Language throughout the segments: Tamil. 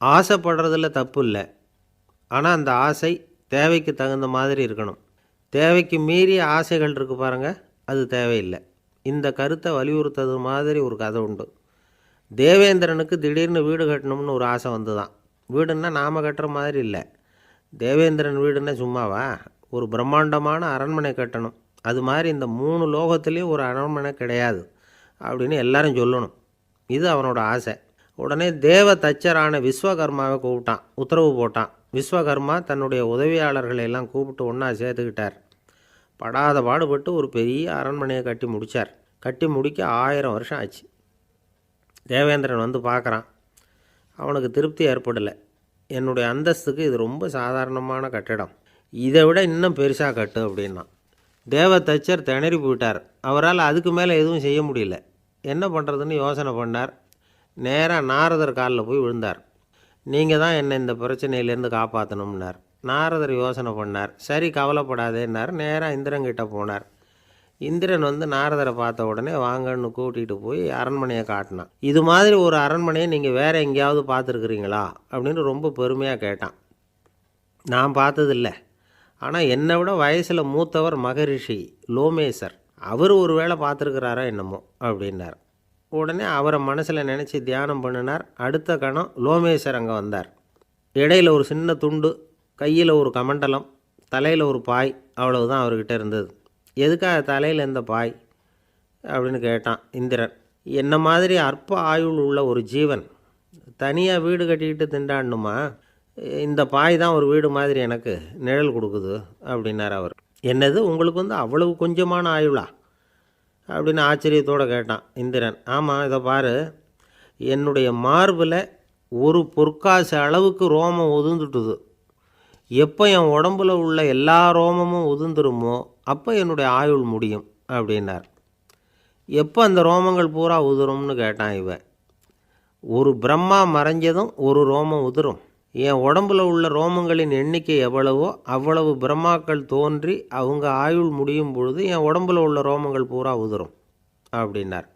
ஆசைப்படுறதில் தப்பு இல்லை. ஆனால் அந்த ஆசை தேவைக்கு தகுந்த மாதிரி இருக்கணும். தேவைக்கு மீறிய ஆசைகள் இருக்குது பாருங்கள், அது தேவையில்லை. இந்த கருத்தை வலியுறுத்தது மாதிரி ஒரு கதை உண்டு. தேவேந்திரனுக்கு திடீர்னு வீடு கட்டணும்னு ஒரு ஆசை வந்து தான். வீடுன்னா நாம் கட்டுற மாதிரி இல்லை. தேவேந்திரன் வீடுன்னா சும்மாவா? ஒரு பிரம்மாண்டமான அரண்மனை கட்டணும். அது மாதிரி இந்த 3 லோகத்துலேயும் ஒரு அரண்மனை கிடையாது அப்படின்னு எல்லாரும் சொல்லணும். இது அவனோட ஆசை. உடனே தேவ தச்சரான விஸ்வகர்மாவை கூப்பிட்டான், உத்தரவு போட்டான். விஸ்வகர்மா தன்னுடைய உதவியாளர்களை எல்லாம் கூப்பிட்டு ஒன்றா சேர்த்துக்கிட்டார். படாத பாடுபட்டு ஒரு பெரிய அரண்மனையை கட்டி முடித்தார். கட்டி முடிக்க 1000 வருஷம் ஆச்சு. தேவேந்திரன் வந்து பார்க்குறான். அவனுக்கு திருப்தி ஏற்படலை. என்னுடைய அந்தஸ்துக்கு இது ரொம்ப சாதாரணமான கட்டிடம், இதை விட இன்னும் பெருசாக கட்டு அப்படின்னா. தேவ தச்சர் திணறி போயிட்டார். அவரால் அதுக்கு மேலே எதுவும் செய்ய முடியல. என்ன பண்ணுறதுன்னு யோசனை பண்ணார். நேராக நாரதர் காலில் போய் விழுந்தார். நீங்கள் தான் என்னை இந்த பிரச்சனையிலேருந்து காப்பாற்றணும்னார். நாரதர் யோசனை பண்ணார். சரி, கவலைப்படாதேன்னார். நேராக இந்திரன்கிட்ட போனார். இந்திரன் வந்து நாரதரை பார்த்த உடனே வாங்கன்னு கூட்டிகிட்டு போய் அரண்மனையை காட்டினான். இது மாதிரி ஒரு அரண்மனையை நீங்கள் வேறு எங்கேயாவது பார்த்துருக்குறீங்களா அப்படின்னு ரொம்ப பெருமையாக கேட்டான். நான் பார்த்ததில்லை, ஆனால் என்னை விட வயசில் மூத்தவர் மகரிஷி லோமேசர், அவர் ஒரு வேளை பார்த்துருக்கிறாரோ என்னமோ அப்படின்னார். உடனே அவரை மனசில் நினச்சி தியானம் பண்ணினார். அடுத்த கணம் லோமேசர் அங்கே வந்தார். இடையில் ஒரு சின்ன துண்டு, கையில் ஒரு கமண்டலம், தலையில் ஒரு பாய், அவ்வளவுதான் அவர்கிட்ட இருந்தது. எதுக்காக தலையில் எந்த பாய் அப்படின்னு கேட்டான் இந்திரன். என்ன மாதிரி அற்ப ஆயுள் உள்ள ஒரு ஜீவன் தனியாக வீடு கட்டிக்கிட்டு திண்டாடணுமா? இந்த பாய் தான் ஒரு வீடு மாதிரி எனக்கு நிழல் கொடுக்குது அப்படின்னார் அவர். என்னது, உங்களுக்கு வந்து அவ்வளவு கொஞ்சமான ஆயுளா அப்படின்னு ஆச்சரியத்தோடு கேட்டான் இந்திரன். ஆமாம், இதை பாரு, என்னுடைய மார்பில் ஒரு பொற்காசு அளவுக்கு ரோமம் உதிர்ந்துட்டுது. எப்போ என் உடம்புல உள்ள எல்லா ரோமமும் உதிர்ந்துருமோ அப்போ என்னுடைய ஆயுள் முடியும் அப்படின்னார். எப்போ அந்த ரோமங்கள் பூரா உதிரும்னு கேட்டான் இவன். ஒரு பிரம்மா மறைஞ்சதும் ஒரு ரோமம் உதிரும். என் உடம்புல உள்ள ரோமங்களின் எண்ணிக்கை எவ்வளவோ அவ்வளவு பிரம்மாக்கள் தோன்றி அவங்க ஆயுள் முடியும் பொழுது என் உடம்புல உள்ள ரோமங்கள் பூரா உதிரும் அப்படின்னார்.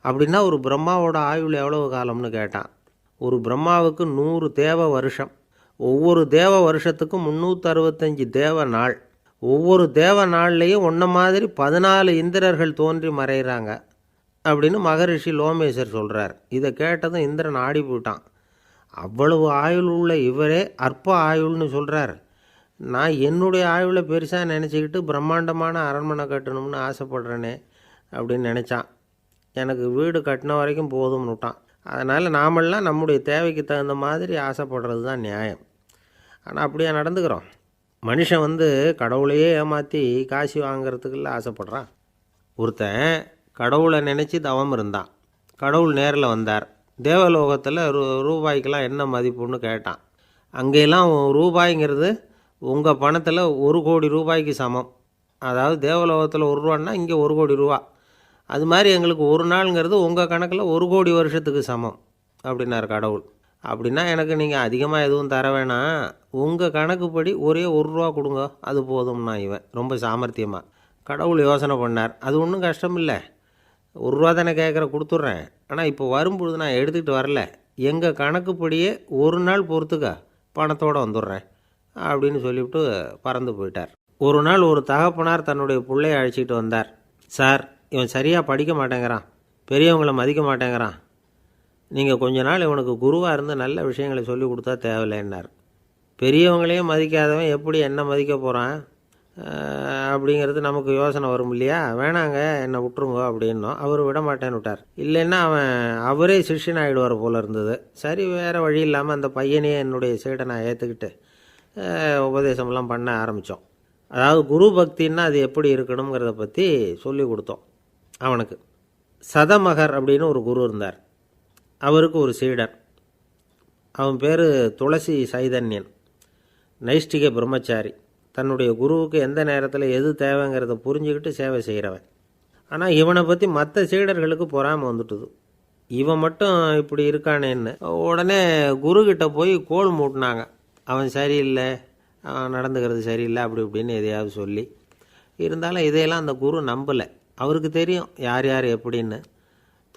அப்படின்னா ஒரு பிரம்மாவோட ஆயுள் எவ்வளவு காலம்னு கேட்டான். ஒரு பிரம்மாவுக்கு 100 தேவ வருஷம். ஒவ்வொரு தேவ வருஷத்துக்கும் 365 தேவ நாள். ஒவ்வொரு தேவ நாள்லேயும் ஒன்றை மாதிரி 14 இந்திரர்கள் தோன்றி மறைகிறாங்க அப்படின்னு மகரிஷி லோமேசர் சொல்கிறார். இதை கேட்டதும் இந்திரன் ஆடி போயிட்டான். அவ்வளவு ஆயுள் உள்ள இவரே அற்ப ஆயுள்னு சொல்கிறார். நான் என்னுடைய ஆயுளை பெருசாக நினச்சிக்கிட்டு பிரம்மாண்டமான அரண்மனை கட்டணும்னு ஆசைப்படுறேனே அப்படின்னு நினச்சான். எனக்கு வீடு கட்டின வரைக்கும் போதும்னு விட்டான். அதனால் நாமெல்லாம் நம்முடைய தேவைக்கு தகுந்த மாதிரி ஆசைப்படுறது தான் நியாயம். ஆனால் அப்படியே நடந்துக்கிறோம். மனுஷன் வந்து கடவுளையே ஏமாற்றி காசு வாங்கிறதுக்குள்ள ஆசைப்படுறான். ஒருத்தன் கடவுளை நினச்சி தவம் இருந்தான். கடவுள் நேரில் வந்தார். தேவலோகத்தில் ரூபாய்க்கெல்லாம் என்ன மதிப்புன்னு கேட்டான். அங்கெல்லாம் ரூபாய்ங்கிறது உங்கள் பணத்தில் 1 கோடி ரூபாய்க்கு சமம். அதாவது தேவலோகத்தில் 1 ரூபான்னா இங்கே 1 கோடி ரூபா. அது மாதிரி எங்களுக்கு ஒரு நாளுங்கிறது உங்கள் கணக்கில் 1 கோடி வருஷத்துக்கு சமம் அப்படின்னார் கடவுள். அப்படின்னா எனக்கு நீங்கள் அதிகமாக எதுவும் தர வேணாம், உங்கள் கணக்குப்படி ஒரே 1 ரூபா கொடுங்க, அது போதும்னா இவன் ரொம்ப சாமர்த்தியமாக. கடவுள் யோசனை பண்ணார். அது ஒன்றும் கஷ்டம் இல்லை, 1 ரூபா தானே கேட்குற, கொடுத்துட்றேன். ஆனால் இப்போ வரும்பொழுது நான் எடுத்துக்கிட்டு வரல, எங்கள் கணக்குப்படியே 1 நாள் பொறுத்துக்க பணத்தோடு வந்துடுறேன் அப்படின்னு சொல்லிவிட்டு பறந்து போயிட்டார். ஒரு நாள் ஒரு தகப்பனார் தன்னுடைய பிள்ளையை அழைச்சிக்கிட்டு வந்தார். சார், இவன் சரியாக படிக்க மாட்டேங்கிறான், பெரியவங்களை மதிக்க மாட்டேங்கிறான், நீங்கள் கொஞ்ச நாள் இவனுக்கு குருவாக இருந்து நல்ல விஷயங்களை சொல்லி கொடுத்தா தேவையில்லைன்னார். பெரியவங்களையும் மதிக்காதவன் எப்படி என்ன மதிக்க போகிறான் அப்படிங்கிறது நமக்கு யோசனை வரும் இல்லையா? வேணாங்க, என்னை விட்டுருங்க அப்படின்னோம். அவர் விட மாட்டேன்னு விட்டார். இல்லைன்னா அவரே சிஷ்யன் ஆகிடுவார் போல் இருந்தது. சரி, வேறு வழி இல்லாமல் அந்த பையனையே என்னுடைய சீடனை ஏற்றுக்கிட்டு உபதேசமெல்லாம் பண்ண ஆரம்பித்தோம். அதாவது குரு பக்தின்னா அது எப்படி இருக்கணுங்கிறத பற்றி சொல்லி கொடுத்தோம் அவனுக்கு. சதமகர் அப்படின்னு ஒரு குரு இருந்தார். அவருக்கு ஒரு சீடர். அவன் பேர் துளசி சைதன்யன், நைஷ்டிக பிரம்மச்சாரி. தன்னுடைய குருவுக்கு எந்த நேரத்தில் எது தேவைங்கிறத புரிஞ்சுக்கிட்டு சேவை செய்கிறவன். ஆனால் இவனை பற்றி மற்ற சீடர்களுக்கு பொறாமை வந்துட்டுது. இவன் மட்டும் இப்படி இருக்கானேன்னு உடனே குருக்கிட்ட போய் கோல் மூட்டினாங்க. அவன் சரியில்லை, அவன் நடந்துக்கிறது சரியில்லை, அப்படி இப்படின்னு எதையாவது சொல்லி. இருந்தாலும் இதையெல்லாம் அந்த குரு நம்பலை. அவருக்கு தெரியும் யார் யார் எப்படின்னு.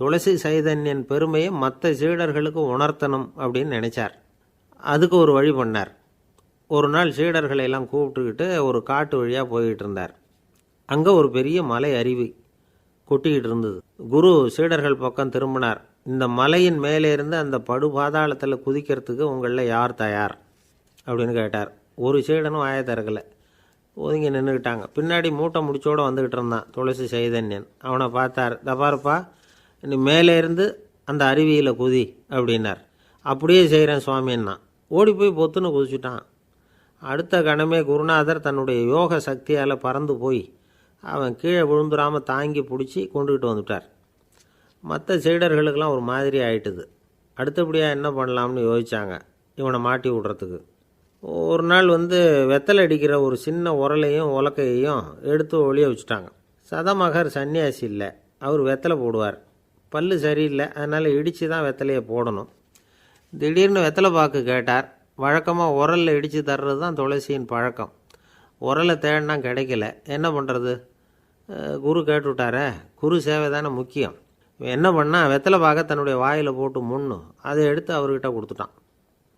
துளசி சைதன்யன் பெருமையை மற்ற சீடர்களுக்கு உணர்த்தணும் அப்படின்னு நினச்சார். அதுக்கு ஒரு வழி பண்ணார். ஒரு நாள் சீடர்களை எல்லாம் கூப்பிட்டுக்கிட்டு ஒரு காட்டு வழியாக போய்கிட்டு இருந்தார். அங்கே ஒரு பெரிய மலை அருவி கொட்டிக்கிட்டு இருந்தது. குரு சீடர்கள் பக்கம் திரும்பினார். இந்த மலையின் மேலே இருந்து அந்த படுபாதாளத்தில் குதிக்கிறதுக்கு உங்களில் யார் தயார் அப்படின்னு கேட்டார். ஒரு சீடனும் ஆய திறக்கலை, ஒதுங்கி நின்றுக்கிட்டாங்க. பின்னாடி மூட்டை முடிச்சோடு வந்துக்கிட்டு இருந்தான் துளசி சைதன்யன். அவனை பார்த்தார். தப்பாருப்பா, நீ மேலே இருந்து அந்த அருவியில் குதி அப்படின்னார். அப்படியே செய்கிறேன் சுவாமின்னா ஓடி போய் பொத்துன்னு குதிச்சுட்டான். அடுத்த கணமே குருநாதர் தன்னுடைய யோக சக்தியால் பறந்து போய் அவன் கீழே விழுந்துடாமல் தாங்கி பிடிச்சி கொண்டுக்கிட்டு வந்துட்டார். மற்ற சீடர்களுக்கெல்லாம் ஒரு மாதிரி ஆயிட்டுது. அடுத்தபடியாக என்ன பண்ணலாம்னு யோசித்தாங்க இவனை மாட்டி விடுறதுக்கு. ஒரு நாள் வெத்தலை அடிக்கிற ஒரு சின்ன உரலையும் உலக்கையையும் எடுத்து ஒளிய வச்சுட்டாங்க. சதமகர் சன்னியாசி இல்லை, அவர் வெத்தலை போடுவார். பல்லு சரியில்லை, அதனால் இடித்து தான் வெத்தலையை போடணும். திடீர்னு வெத்தலை பாக்கு கேட்டார். வழக்கமாக உரலில் இடித்து தர்றது தான் துளசியின் பழக்கம். உரலை தேடினா கிடைக்கல, என்ன பண்ணுறது? குரு கேட்டுவிட்டாரே, குரு சேவை தானே முக்கியம். என்ன பண்ணால் வெத்தலை பாக்க தன்னுடைய வாயில் போட்டு முன்னும் அதை எடுத்து அவர்கிட்ட கொடுத்துட்டான்.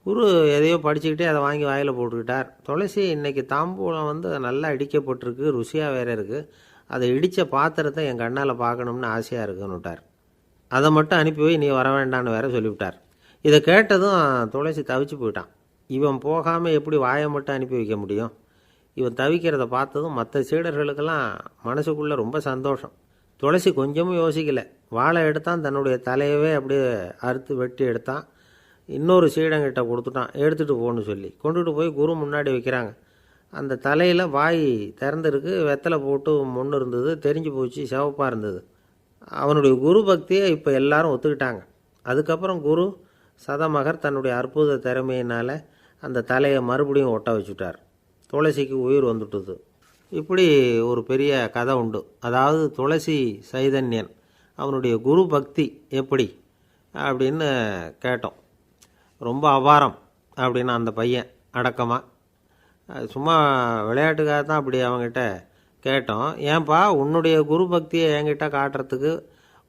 குரு எதையோ படிச்சுக்கிட்டே அதை வாங்கி வாயில் போட்டுக்கிட்டார். துளசி இன்றைக்கி தாம்பூலம் நல்லா இடிக்கப்பட்டிருக்கு, ருசியாக வேறு இருக்குது, அதை இடித்த பாத்திரத்தை என் கண்ணால் பார்க்கணும்னு ஆசையாக இருக்குன்னு விட்டார். அதை மட்டும் அனுப்பி போய் நீ வர வேண்டான்னு வேற சொல்லிவிட்டார். இதை கேட்டதும் துளசி தவிச்சு போயிட்டான். இவன் போகாமல் எப்படி வாயை மட்டும் அனுப்பி வைக்க முடியும்? இவன் தவிக்கிறத பார்த்ததும் மற்ற சீடர்களுக்கெல்லாம் மனசுக்குள்ளே ரொம்ப சந்தோஷம். துளசி கொஞ்சமும் யோசிக்கலை, வாழை எடுத்தான், தன்னுடைய தலையவே அப்படியே அறுத்து வெட்டி எடுத்தான். இன்னொரு சீடங்கிட்ட கொடுத்துட்டான், எடுத்துகிட்டு போன்னு சொல்லி கொண்டுகிட்டு போய் குரு முன்னாடி வைக்கிறாங்க. அந்த தலையில் வாய் திறந்துருக்கு, வெத்தலை போட்டு முன்னு இருந்தது, தெரிஞ்சு போச்சு, சிவப்பாக இருந்தது. அவனுடைய குரு பக்தியை இப்போ எல்லாரும் ஒத்துக்கிட்டாங்க. அதுக்கப்புறம் குரு சதமகர் தன்னுடைய அற்புத திறமையினால் அந்த தலையை மறுபடியும் ஒட்ட வச்சுட்டார். துளசிக்கு உயிர் வந்துட்டுது. இப்படி ஒரு பெரிய கதை உண்டு. அதாவது துளசி சைதன்யன் அவனுடைய குரு பக்தி எப்படி அப்படின்னு கேட்டோம். ரொம்ப அபாரம் அப்படின்னு அந்த பையன் அடக்கமாக, சும்மா விளையாட்டுக்காக தான் அப்படி அவங்ககிட்ட கேட்டோம். ஏன்பா உன்னுடைய குரு பக்தியை என்கிட்ட காட்டுறதுக்கு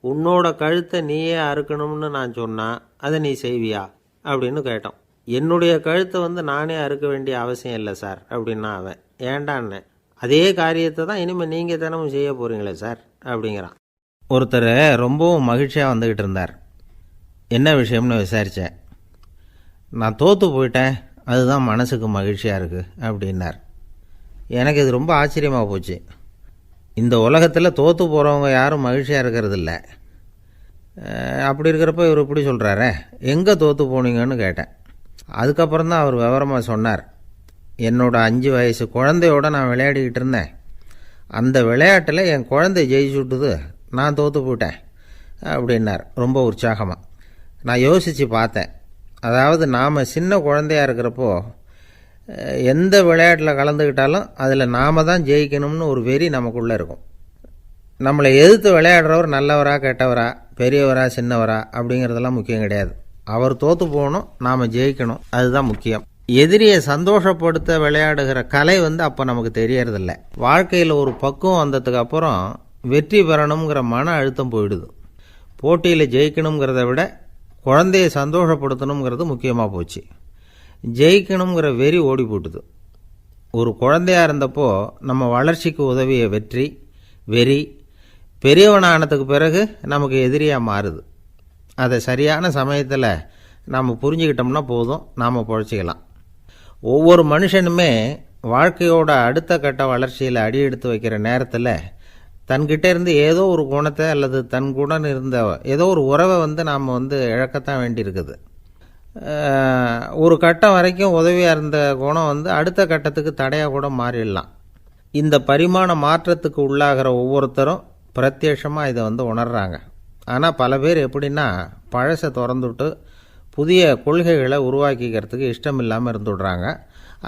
உன்னோட கழுத்தை நீயே அறுக்கணும்னு நான் சொன்னால் அதை நீ செய்வியா அப்படின்னு கேட்டோம். என்னுடைய கழுத்தை நானே அறுக்க வேண்டிய அவசியம் இல்லை சார் அப்படின்னா அவன். ஏண்டான்னு, அதே காரியத்தை தான் இனிமேல் நீங்கள் தினமும் செய்ய போகிறீங்களே சார் அப்படிங்கிறான். ஒருத்தர் ரொம்பவும் மகிழ்ச்சியாக வந்துக்கிட்டு இருந்தார். என்ன விஷயம்னு விசாரித்தேன். நான் தோற்று போயிட்டேன், அதுதான் மனசுக்கு மகிழ்ச்சியாக இருக்குது அப்படின்னார். எனக்கு இது ரொம்ப ஆச்சரியமாக போச்சு. இந்த உலகத்தில் தோற்று போகிறவங்க யாரும் மகிழ்ச்சியாக இருக்கிறதில்ல. அப்படி இருக்கிறப்ப இவர் இப்படி சொல்கிறாரே, எங்கே தோற்று போனீங்கன்னு கேட்டேன். அதுக்கப்புறம் தான் அவர் விவரமாக சொன்னார். என்னோட 5 வயசு குழந்தையோடு நான் விளையாடிக்கிட்டு இருந்தேன். அந்த விளையாட்டில் என் குழந்தை ஜெயிச்சுட்டுது, நான் தோற்று போயிட்டேன் அப்படின்னார் ரொம்ப உற்சாகமாக. நான் யோசித்து பார்த்தேன். அதாவது நாம் சின்ன குழந்தையாக இருக்கிறப்போ எந்த விளையாட்டில் கலந்துக்கிட்டாலும் அதில் நாம் தான் ஜெயிக்கணும்னு ஒரு வெறி நமக்குள்ளே இருக்கும். நம்மளை எதிர்த்து விளையாடுறவர் நல்லவரா கெட்டவரா, பெரியவரா சின்னவரா அப்படிங்கிறதெல்லாம் முக்கியம் கிடையாது. அவர் தோற்று போகணும், நாம் ஜெயிக்கணும், அதுதான் முக்கியம். எதிரியை சந்தோஷப்படுத்த விளையாடுகிற கலை அப்போ நமக்கு தெரியறதில்ல. வாழ்க்கையில் ஒரு பக்குவம் வந்ததுக்கு அப்புறம் வெற்றி பெறணுங்கிற மன அழுத்தம் போயிடுது. போட்டியில் ஜெயிக்கணுங்கிறத விட குழந்தையை சந்தோஷப்படுத்தணுங்கிறது முக்கியமாக போச்சு. ஜெயிக்கணுங்கிற வெறி ஓடி போட்டுது. ஒரு குழந்தையாக இருந்தப்போ நம்ம வளர்ச்சிக்கு உதவிய வெறி பெரியவனானதுக்கு பிறகு நமக்கு எதிரியாக மாறுது. அதை சரியான சமயத்தில் நாம் புரிஞ்சுக்கிட்டோம்னா போதும், நாம் பொழைச்சிக்கலாம். ஒவ்வொரு மனுஷனுமே வாழ்க்கையோட அடுத்த கட்ட வளர்ச்சியில் அடி எடுத்து வைக்கிற நேரத்தில் தன்கிட்ட இருந்து ஏதோ ஒரு குணத்தை அல்லது தன் குணம் இருந்த ஏதோ ஒரு உறவை நாம் இழக்கத்தான் வேண்டியிருக்குது. ஒரு கட்டம் வரைக்கும் உதவியாக இருந்த குணம் அடுத்த கட்டத்துக்கு தடையாக கூட மாறிடலாம். இந்த பரிமாண மாற்றத்துக்கு உள்ளாகிற ஒவ்வொருத்தரும் பிரத்யட்சமாக இதை உணர்றாங்க. ஆனால் பல பேர் எப்படின்னா பழசை திறந்துவிட்டு புதிய கொள்கைகளை உருவாக்கிக்கிறதுக்கு இஷ்டம் இல்லாமல் இருந்துடுறாங்க,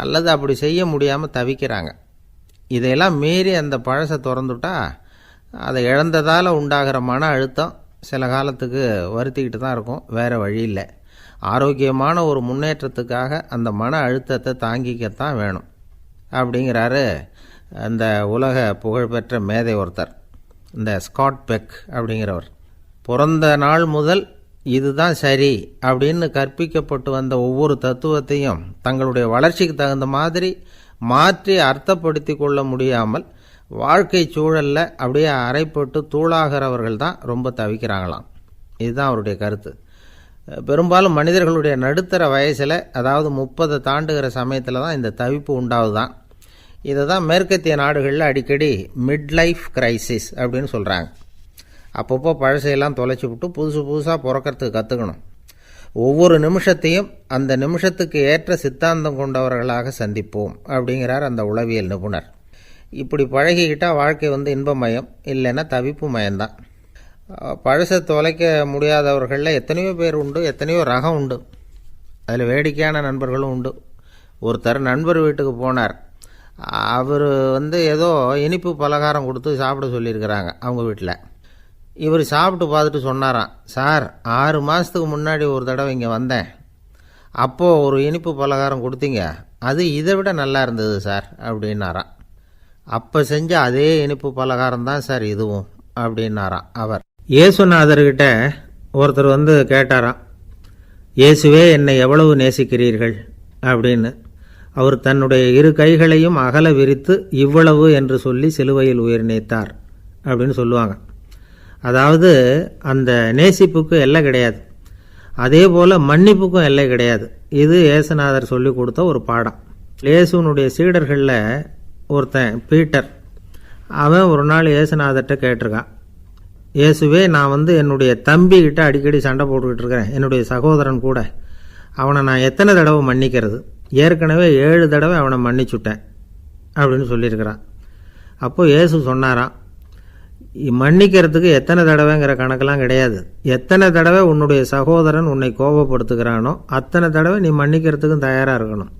அல்லது அப்படி செய்ய முடியாமல் தவிக்கிறாங்க. இதையெல்லாம் மீறி அந்த பழசை திறந்துட்டா அதை இழந்ததால் உண்டாகிற மன அழுத்தம் சில காலத்துக்கு வருத்திக்கிட்டு தான் இருக்கும், வேறு வழி இல்லை. ஆரோக்கியமான ஒரு முன்னேற்றத்துக்காக அந்த மன அழுத்தத்தை தாங்கிக்கத்தான் வேணும் அப்படிங்கிறாரு அந்த உலக புகழ்பெற்ற மேதை ஒருத்தர், இந்த ஸ்காட் பெக் அப்படிங்கிறவர். பிறந்த நாள் முதல் இதுதான் சரி அப்படின்னு கற்பிக்கப்பட்டு வந்த ஒவ்வொரு தத்துவத்தையும் தங்களுடைய வளர்ச்சிக்கு தகுந்த மாதிரி மாற்றி அர்த்தப்படுத்தி கொள்ள முடியாமல் வாழ்க்கை சூழலில் அப்படியே அரைப்பட்டு தூளாகிறவர்கள் தான் ரொம்ப தவிக்கிறாங்களாம். இதுதான் அவருடைய கருத்து. பெரும்பாலும் மனிதர்களுடைய நடுத்தர வயசில், அதாவது 30 தாண்டுகிற சமயத்தில் தான் இந்த தவிப்பு உண்டாகுதான். இதை தான் மேற்கத்திய நாடுகளில் அடிக்கடி மிட் லைஃப் கிரைசிஸ் அப்படின்னு சொல்கிறாங்க. அப்பப்போ பழசையெல்லாம் தொலைச்சி விட்டு புதுசாக பிறக்கிறதுக்கு கற்றுக்கணும். ஒவ்வொரு நிமிஷத்தையும் அந்த நிமிஷத்துக்கு ஏற்ற சித்தாந்தம் கொண்டவர்களாக சந்திப்போம் அப்படிங்கிறார் அந்த உளவியல் நிபுணர். இப்படி பழகிக்கிட்டால் வாழ்க்கை இன்பமயம், இல்லைன்னா தவிப்பு மயம்தான். பழசை தொலைக்க முடியாதவர்களில் எத்தனையோ பேர் உண்டு, எத்தனையோ ரகம் உண்டு. அதில் வேடிக்கையான நண்பர்களும் உண்டு. ஒருத்தர் நண்பர் வீட்டுக்கு போனார். அவர் ஏதோ இனிப்பு பலகாரம் கொடுத்து சாப்பிட சொல்லியிருக்கிறாங்க அவங்க வீட்டில். இவர் சாப்பிட்டு பார்த்துட்டு சொன்னாராம், சார் 6 மாதத்துக்கு முன்னாடி ஒரு தடவை இங்கே வந்தேன், அப்போது ஒரு இனிப்பு பலகாரம் கொடுத்தீங்க, அது இதை விட நல்லா இருந்தது சார் அப்படின்னாராம். அப்போ செஞ்ச அதே இனிப்பு பலகாரம் தான் சார் இதுவும் அப்படின்னாராம் அவர். இயேசுநாதர்கிட்ட ஒருத்தர் கேட்டாராம், இயேசுவே என்னை எவ்வளவு நேசிக்கிறீர்கள் அப்படின்னு. அவர் தன்னுடைய 2 கைகளையும் அகல விரித்து இவ்வளவு என்று சொல்லி சிலுவையில் உயிர் நீத்தார் அப்படின்னு சொல்லுவாங்க. அதாவது அந்த நேசிப்புக்கு எல்லை கிடையாது, அதே போல் மன்னிப்புக்கும் எல்லை கிடையாது. இது இயேசுநாதர் சொல்லி கொடுத்த ஒரு பாடம். இயேசுனுடைய சீடர்களில் ஒருத்தன் பீட்டர், அவன் ஒரு நாள் இயேசுநாதர்கிட்ட கேட்டிருக்கான், இயேசுவே நான் என்னுடைய தம்பிக்கிட்ட அடிக்கடி சண்டை போட்டுக்கிட்டு இருக்கிறேன், என்னுடைய சகோதரன் கூட, அவனை நான் எத்தனை தடவை மன்னிக்கிறது? ஏற்கனவே 7 தடவை அவனை மன்னிச்சுட்டேன் அப்படின்னு சொல்லியிருக்கிறான். அப்போது இயேசு சொன்னாராம், மன்னிக்கிறதுக்கு எத்தனை தடவைங்கிற கணக்கெல்லாம் கிடையாது. எத்தனை தடவை உன்னுடைய சகோதரன் உன்னை கோபப்படுத்துகிறானோ அத்தனை தடவை நீ மன்னிக்கிறதுக்கும் தயாராக இருக்கணும்,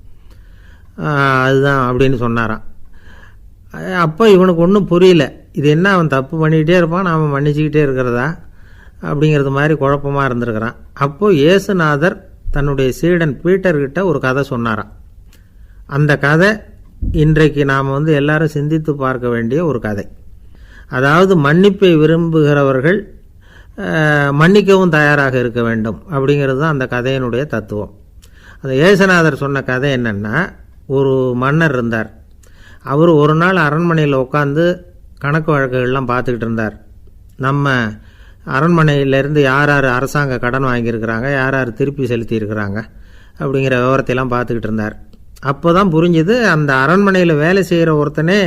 அதுதான் அப்படின்னு சொன்னாராம். அப்போ இவனுக்கு ஒன்றும் புரியல, இது என்ன அவன் தப்பு பண்ணிக்கிட்டே இருப்பான், நாம் மன்னிச்சுக்கிட்டே இருக்கிறதா அப்படிங்கிறது மாதிரி குழப்பமாக இருந்திருக்கிறான். அப்போது இயேசுநாதர் தன்னுடைய சீடன் பீட்டர்கிட்ட ஒரு கதை சொன்னாராம். அந்த கதை இன்றைக்கு நாம் எல்லாரும் சிந்தித்து பார்க்க வேண்டிய ஒரு கதை. அதாவது மன்னிப்பை விரும்புகிறவர்கள் மன்னிக்கவும் தயாராக இருக்க வேண்டும் அப்படிங்கிறது தான் அந்த கதையினுடைய தத்துவம். அந்த இயேசுநாதர் சொன்ன கதை என்னென்னா, ஒரு மன்னர் இருந்தார். அவர் ஒரு நாள் அரண்மனையில் உட்காந்து கணக்கு வழக்குகள்லாம் பார்த்துக்கிட்டு இருந்தார். நம்ம அரண்மனையிலேருந்து யார் யார் அரசாங்க கடன் வாங்கியிருக்கிறாங்க, யார் யார் திருப்பி செலுத்தியிருக்கிறாங்க அப்படிங்கிற விவரத்தையெல்லாம் பார்த்துக்கிட்டு இருந்தார். அப்போ தான் புரிஞ்சுது, அந்த அரண்மனையில் வேலை செய்கிற ஒருத்தனே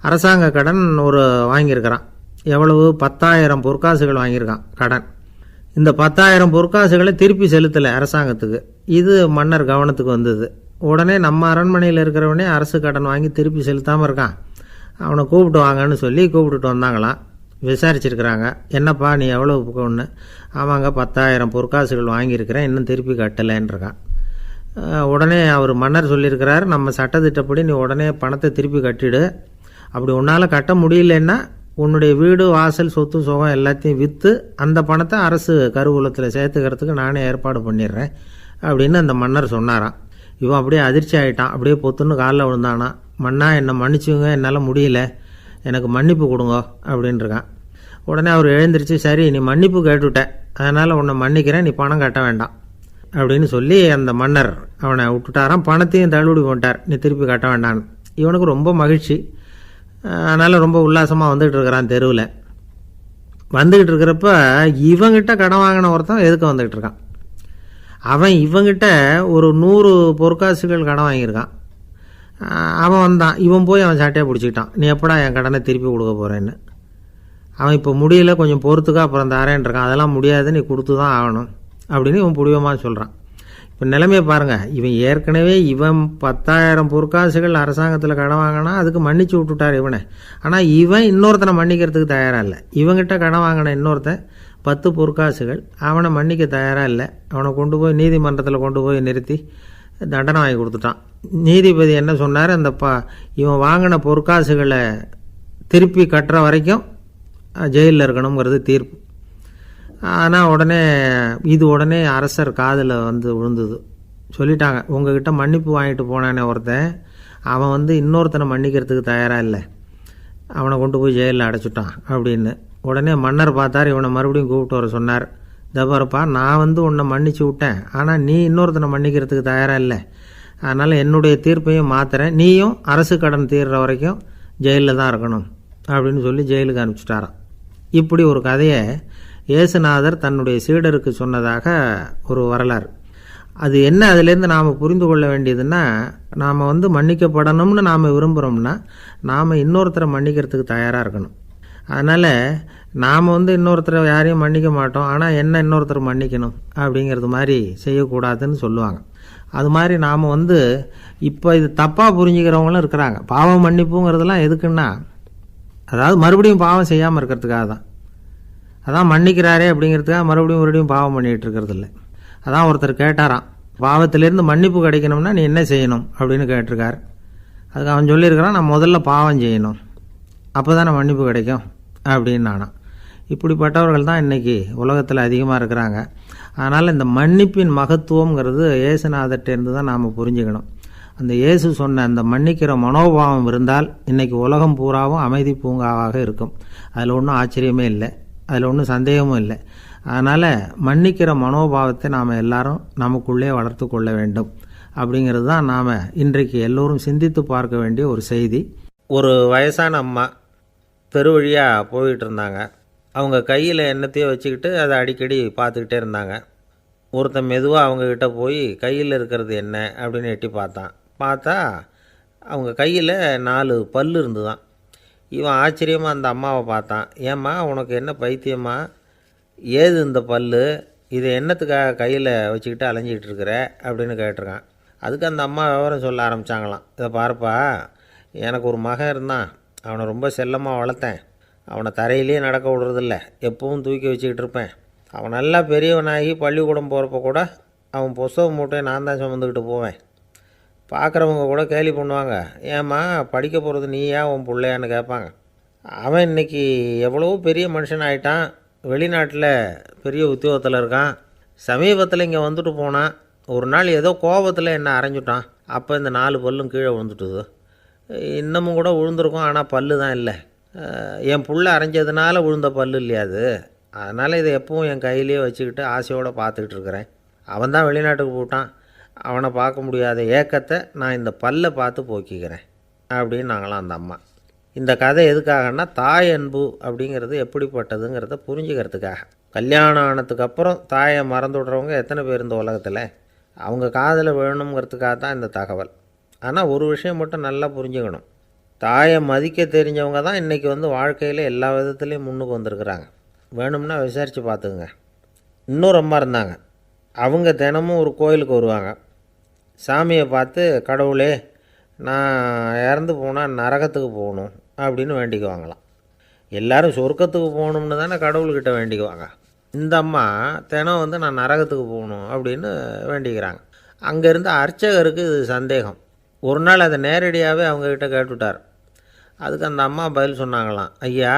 அரசாங்க கடன் வாங்கியிருக்கிறான். எவ்வளவு? 10,000 பொற்காசுகள் வாங்கியிருக்கான் கடன். இந்த 10,000 பொற்காசுகளை திருப்பி செலுத்தலை அரசாங்கத்துக்கு. இது மன்னர் கவனத்துக்கு வந்தது. உடனே நம்ம அரண்மனையில் இருக்கிறவனே அரசு கடன் வாங்கி திருப்பி செலுத்தாமல் இருக்கான், அவனை கூப்பிட்டு வாங்கன்னு சொல்லி கூப்பிட்டுட்டு வந்தாங்களாம். விசாரிச்சிருக்கிறாங்க, என்னப்பா நீ எவ்வளோ ஒன்று? ஆமாங்க 10,000 பொற்காசுகள் வாங்கியிருக்கிறேன், இன்னும் திருப்பி கட்டலைன்றிருக்கான். உடனே அவர் மன்னர் சொல்லியிருக்கிறார், நம்ம சட்டத்திட்டப்படி நீ உடனே பணத்தை திருப்பி கட்டிடு, அப்படி உன்னால் கட்ட முடியலன்னா உன்னுடைய வீடு வாசல் சொத்து சுகம் எல்லாத்தையும் விற்று அந்த பணத்தை அரசு கருவூலத்தில் சேர்த்துக்கிறதுக்கு நானே ஏற்பாடு பண்ணிடுறேன் அப்படின்னு அந்த மன்னர் சொன்னாராம். இவன் அப்படியே அதிர்ச்சி ஆகிட்டான், அப்படியே பொத்துன்னு காலில் விழுந்தானா, மன்னா என்னை மன்னிச்சுங்க, என்னால் முடியல, எனக்கு மன்னிப்பு கொடுங்க அப்படின்ட்டுருக்கான். உடனே அவர் எழுந்திரிச்சு, சரி நீ மன்னிப்பு கேட்டுவிட்ட, அதனால் உன்னை மன்னிக்கிறேன், நீ பணம் கட்ட வேண்டாம் அப்படின்னு சொல்லி அந்த மன்னர் அவனை விட்டுட்டாராம். பணத்தையும் தள்ளுபடி போட்டார், நீ திருப்பி கட்ட வேண்டான்னு. இவனுக்கு ரொம்ப மகிழ்ச்சி, அதனால் ரொம்ப உல்லாசமாக வந்துகிட்டு இருக்கிறான். தெருவில் வந்துக்கிட்டு இருக்கிறப்ப இவங்கிட்ட கடன் வாங்கின ஒருத்தன் எதுக்கு வந்துக்கிட்டு இருக்கான். அவன் இவங்கிட்ட ஒரு 100 பொற்காசுகள் கடன் வாங்கியிருக்கான். அவன் வந்தான், இவன் போய் அவன் சாட்டையாக பிடிச்சிக்கிட்டான், நீ எப்படா என் கடனை திருப்பி கொடுக்க போகிறேன்னு. அவன் இப்போ முடியல, கொஞ்சம் பொறுத்துக்கா, அப்புறம் தரேன் இருக்கான். அதெல்லாம் முடியாது, நீ கொடுத்து தான் ஆகணும் அப்படின்னு இவன் புடிவமாக சொல்கிறான். இப்போ நிலைமையை பாருங்கள், இவன் ஏற்கனவே 10,000 பொற்காசுகள் அரசாங்கத்தில் கடன் வாங்கினா அதுக்கு மன்னிச்சு விட்டுட்டார் இவனை. ஆனால் இவன் இன்னொருத்தனை மன்னிக்கிறதுக்கு தயாராக இல்லை. இவங்கிட்ட கடன் வாங்கின இன்னொருத்தன் 10 பொற்காசுகள், அவனை மன்னிக்க தயாராக இல்லை. அவனை கொண்டு போய் நீதிமன்றத்தில் கொண்டு போய் நிறுத்தி தண்டனை வாங்கி கொடுத்துட்டான். நீதிபதி என்ன சொன்னார், அந்த இவன் வாங்கின பொற்காசுகளை திருப்பி கட்டுற வரைக்கும் ஜெயிலில் இருக்கணுங்கிறது தீர்ப்பு. ஆனால் உடனே அரசர் காதில் விழுந்தது. சொல்லிட்டாங்க, உங்ககிட்ட மன்னிப்பு வாங்கிட்டு போனானே ஒருத்தன், அவன் இன்னொருத்தனை மன்னிக்கிறதுக்கு தயாராக இல்லை, அவனை கொண்டு போய் ஜெயிலில் அடைச்சிட்டான் அப்படின்னு. உடனே மன்னர் பார்த்தார், இவனை மறுபடியும் கூப்பிட்டு வர சொன்னார். இதை பாருப்பா, நான் உன்னை மன்னிச்சு விட்டேன், ஆனால் நீ இன்னொருத்தனை மன்னிக்கிறதுக்கு தயாராக இல்லை. அதனால் என்னுடைய தீர்ப்பையும் மாற்றுறேன், நீயும் அரசு கடன் தீர்ற வரைக்கும் ஜெயிலில் தான் இருக்கணும் அப்படின்னு சொல்லி ஜெயிலுக்கு அனுப்பிச்சிட்டாராம். இப்படி ஒரு கதையை இயேசுநாதர் தன்னுடைய சீடருக்கு சொன்னதாக ஒரு வரலாறு. அது என்ன, அதுலேருந்து நாம் புரிந்து கொள்ள வேண்டியதுன்னா, நாம் மன்னிக்கப்படணும்னு நாம் விரும்புகிறோம்னா நாம் இன்னொருத்தரை மன்னிக்கிறதுக்கு தயாராக இருக்கணும். அதனால் நாம் இன்னொருத்தரை யாரையும் மன்னிக்க மாட்டோம், ஆனால் என்ன இன்னொருத்தர் மன்னிக்கணும் அப்படிங்கிறது மாதிரி செய்யக்கூடாதுன்னு சொல்லுவாங்க. அது மாதிரி நாம் இப்போ இது தப்பாக புரிஞ்சுக்கிறவங்களும் இருக்கிறாங்க. பாவம் மன்னிப்புங்கிறதுலாம் எதுக்குன்னா, அதாவது மறுபடியும் பாவம் செய்யாமல் இருக்கிறதுக்காக தான். அதான் மன்னிக்கிறாரே அப்படிங்கிறதுக்காக மறுபடியும் பாவம் பண்ணிகிட்டு இருக்கிறது இல்லை. அதான் ஒருத்தர் கேட்டாராம், பாவத்திலேருந்து மன்னிப்பு கிடைக்கணும்னா நீ என்ன செய்யணும் அப்படின்னு கேட்டிருக்கார். அதுக்கு அவன் சொல்லியிருக்கிறான், நான் முதல்ல பாவம் செய்யணும், அப்போ தானே மன்னிப்பு கிடைக்கும் அப்படின்னு நானாம். இப்படிப்பட்டவர்கள் தான் இன்றைக்கி உலகத்தில் அதிகமாக இருக்கிறாங்க. அதனால் இந்த மன்னிப்பின் மகத்துவங்கிறது இயேசுநாதர்கிட்டேருந்து தான் நாம் புரிஞ்சுக்கணும். அந்த இயேசு சொன்ன அந்த மன்னிக்கிற மனோபாவம் இருந்தால் இன்றைக்கி உலகம் பூராவும் அமைதி பூங்காவாக இருக்கும். அதில் ஒன்றும் ஆச்சரியமே இல்லை, அதில் ஒன்றும் சந்தேகமும் இல்லை. அதனால் மன்னிக்கிற மனோபாவத்தை நாம் எல்லாரும் நமக்குள்ளே வளர்த்து கொள்ள வேண்டும் அப்படிங்கிறது தான் நாம் இன்றைக்கு எல்லோரும் சிந்தித்து பார்க்க வேண்டிய ஒரு செய்தி. ஒரு வயசான அம்மா தெரு வழியாக போயிட்டு இருந்தாங்க. அவங்க கையில் எண்ணத்தையோ வச்சுக்கிட்டு அதை அடிக்கடி பார்த்துக்கிட்டே இருந்தாங்க. ஒருத்தன் மெதுவாக அவங்கக்கிட்ட போய் கையில் இருக்கிறது என்ன அப்படின்னு எட்டி பார்த்தா அவங்க கையில் 4 பல் இருந்துதான். இவன் ஆச்சரியமாக அந்த அம்மாவை பார்த்தான். ஏம்மா, உனக்கு என்ன பைத்தியமா, ஏது இந்த பல், இதை என்னத்துக்காக கையில் வச்சுக்கிட்டு அலைஞ்சிக்கிட்டு இருக்கிற அப்படின்னு கேட்டிருக்கான். அதுக்கு அந்த அம்மா விவரம் சொல்ல ஆரம்பித்தாங்களாம். இதை பாருப்பா, எனக்கு ஒரு மகன் இருந்தான், அவனை ரொம்ப செல்லமாக வளர்த்தேன். அவனை தரையிலேயே நடக்க விடுறதில்ல, எப்பவும் தூக்கி வச்சுக்கிட்டு இருப்பேன். அவன் நல்லா பெரியவனாகி பள்ளிக்கூடம் போகிறப்ப கூட அவன் புஸ்தக மூட்டையை நான் தான் சுமந்துக்கிட்டு போவேன். பார்க்குறவங்க கூட கேலி பண்ணுவாங்க, ஏம்மா படிக்க போகிறது நீயா உன் பிள்ளையான்னு கேட்பாங்க. அவன் இன்றைக்கி எவ்வளோ பெரிய மனுஷன் ஆகிட்டான், வெளிநாட்டில் பெரிய உத்தியோகத்தில் இருக்கான். சமீபத்தில் இங்கே வந்துட்டு போனான். ஒரு நாள் ஏதோ கோபத்தில் என்னை அரைஞ்சுட்டான். அப்போ இந்த 4 பல்லும் கீழே விழுந்துட்டுது. இன்னமும் கூட விழுந்திருக்கும், ஆனால் பல்லு தான் இல்லை. என் புள்ள அரைஞ்சதுனால விழுந்த பல்லு இல்லையா அது. அதனால் இதை எப்பவும் என் கையிலேயே வச்சுக்கிட்டு ஆசையோடு பார்த்துக்கிட்டு இருக்கிறேன். அவன் தான் வெளிநாட்டுக்கு போட்டான், அவனை பார்க்க முடியாத ஏக்கத்தை நான் இந்த பல்லை பார்த்து போக்கிக்கிறேன் அப்படின்னு நாங்களாம் அந்த அம்மா. இந்த கதை எதுக்காகன்னா, தாய் அன்பு அப்படிங்கிறது எப்படிப்பட்டதுங்கிறத புரிஞ்சுக்கிறதுக்காக. கல்யாணம் ஆனதுக்கப்புறம் தாயை மறந்து விடுறவங்க எத்தனை பேர் இந்த உலகத்தில், அவங்க காதில் வேணுங்கிறதுக்காக தான் இந்த தகவல். ஆனால் ஒரு விஷயம் மட்டும் நல்லா புரிஞ்சுக்கணும், தாயை மதிக்க தெரிஞ்சவங்க தான் இன்றைக்கி வாழ்க்கையில் எல்லா விதத்துலேயும் முன்னுக்கு வந்திருக்கிறாங்க. வேணும்னா விசாரித்து பார்த்துக்குங்க. இன்னொரு அம்மா இருந்தாங்க, அவங்க தினமும் ஒரு கோயிலுக்கு வருவாங்க. சாமியை பார்த்து, கடவுளே நான் இறந்து போனால் நரகத்துக்கு போகணும் அப்படின்னு வேண்டிக்குவாங்களாம். எல்லோரும் சொர்க்கத்துக்கு போகணும்னு தானே கடவுள்கிட்ட வேண்டிக்குவாங்க. இந்த அம்மா தினம் நான் நரகத்துக்கு போகணும் அப்படின்னு வேண்டிக்கிறாங்க. அங்கே இருந்த அர்ச்சகருக்கு இது சந்தேகம். ஒரு நாள் அதை நேரடியாகவே அவங்கக்கிட்ட கேட்டுவிட்டார். அதுக்கு அந்த அம்மா பதில் சொன்னாங்களாம், ஐயா,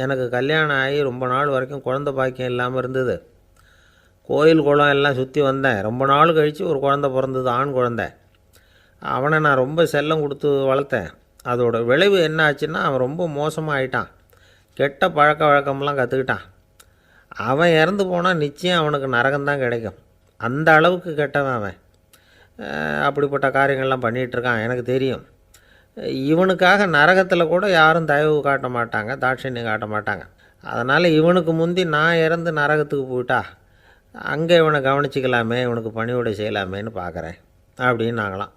எனக்கு கல்யாணம் ஆகி ரொம்ப நாள் வரைக்கும் குழந்தை பாக்கியம் இல்லாமல் இருந்தது. கோயில் குளம் எல்லாம் சுற்றி வந்தேன். ரொம்ப நாள் கழித்து ஒரு குழந்தை பிறந்தது, ஆண் குழந்தை. அவனை நான் ரொம்ப செல்லம் கொடுத்து வளர்த்தேன். அதோட விளைவு என்ன ஆச்சுன்னா, அவன் ரொம்ப மோசமாக ஆகிட்டான். கெட்ட பழக்க வழக்கம்லாம் கற்றுக்கிட்டான். அவன் இறந்து போனால் நிச்சயம் அவனுக்கு நரகம்தான் கிடைக்கும். அந்த அளவுக்கு கெட்டவன் அவன். அப்படிப்பட்ட காரியங்கள்லாம் பண்ணிகிட்ருக்கான், எனக்கு தெரியும். இவனுக்காக நரகத்தில் கூட யாரும் தயவு காட்ட மாட்டாங்க, தாட்சண்யம் காட்ட மாட்டாங்க. அதனால் இவனுக்கு முந்தி நான் இறந்து நரகத்துக்கு போயிட்டா அங்கே இவனை கவனிச்சிக்கலாமே, இவனுக்கு பணிவிடை செய்யலாமேன்னு பார்க்குறேன் அப்படின்னு நாங்களாம்.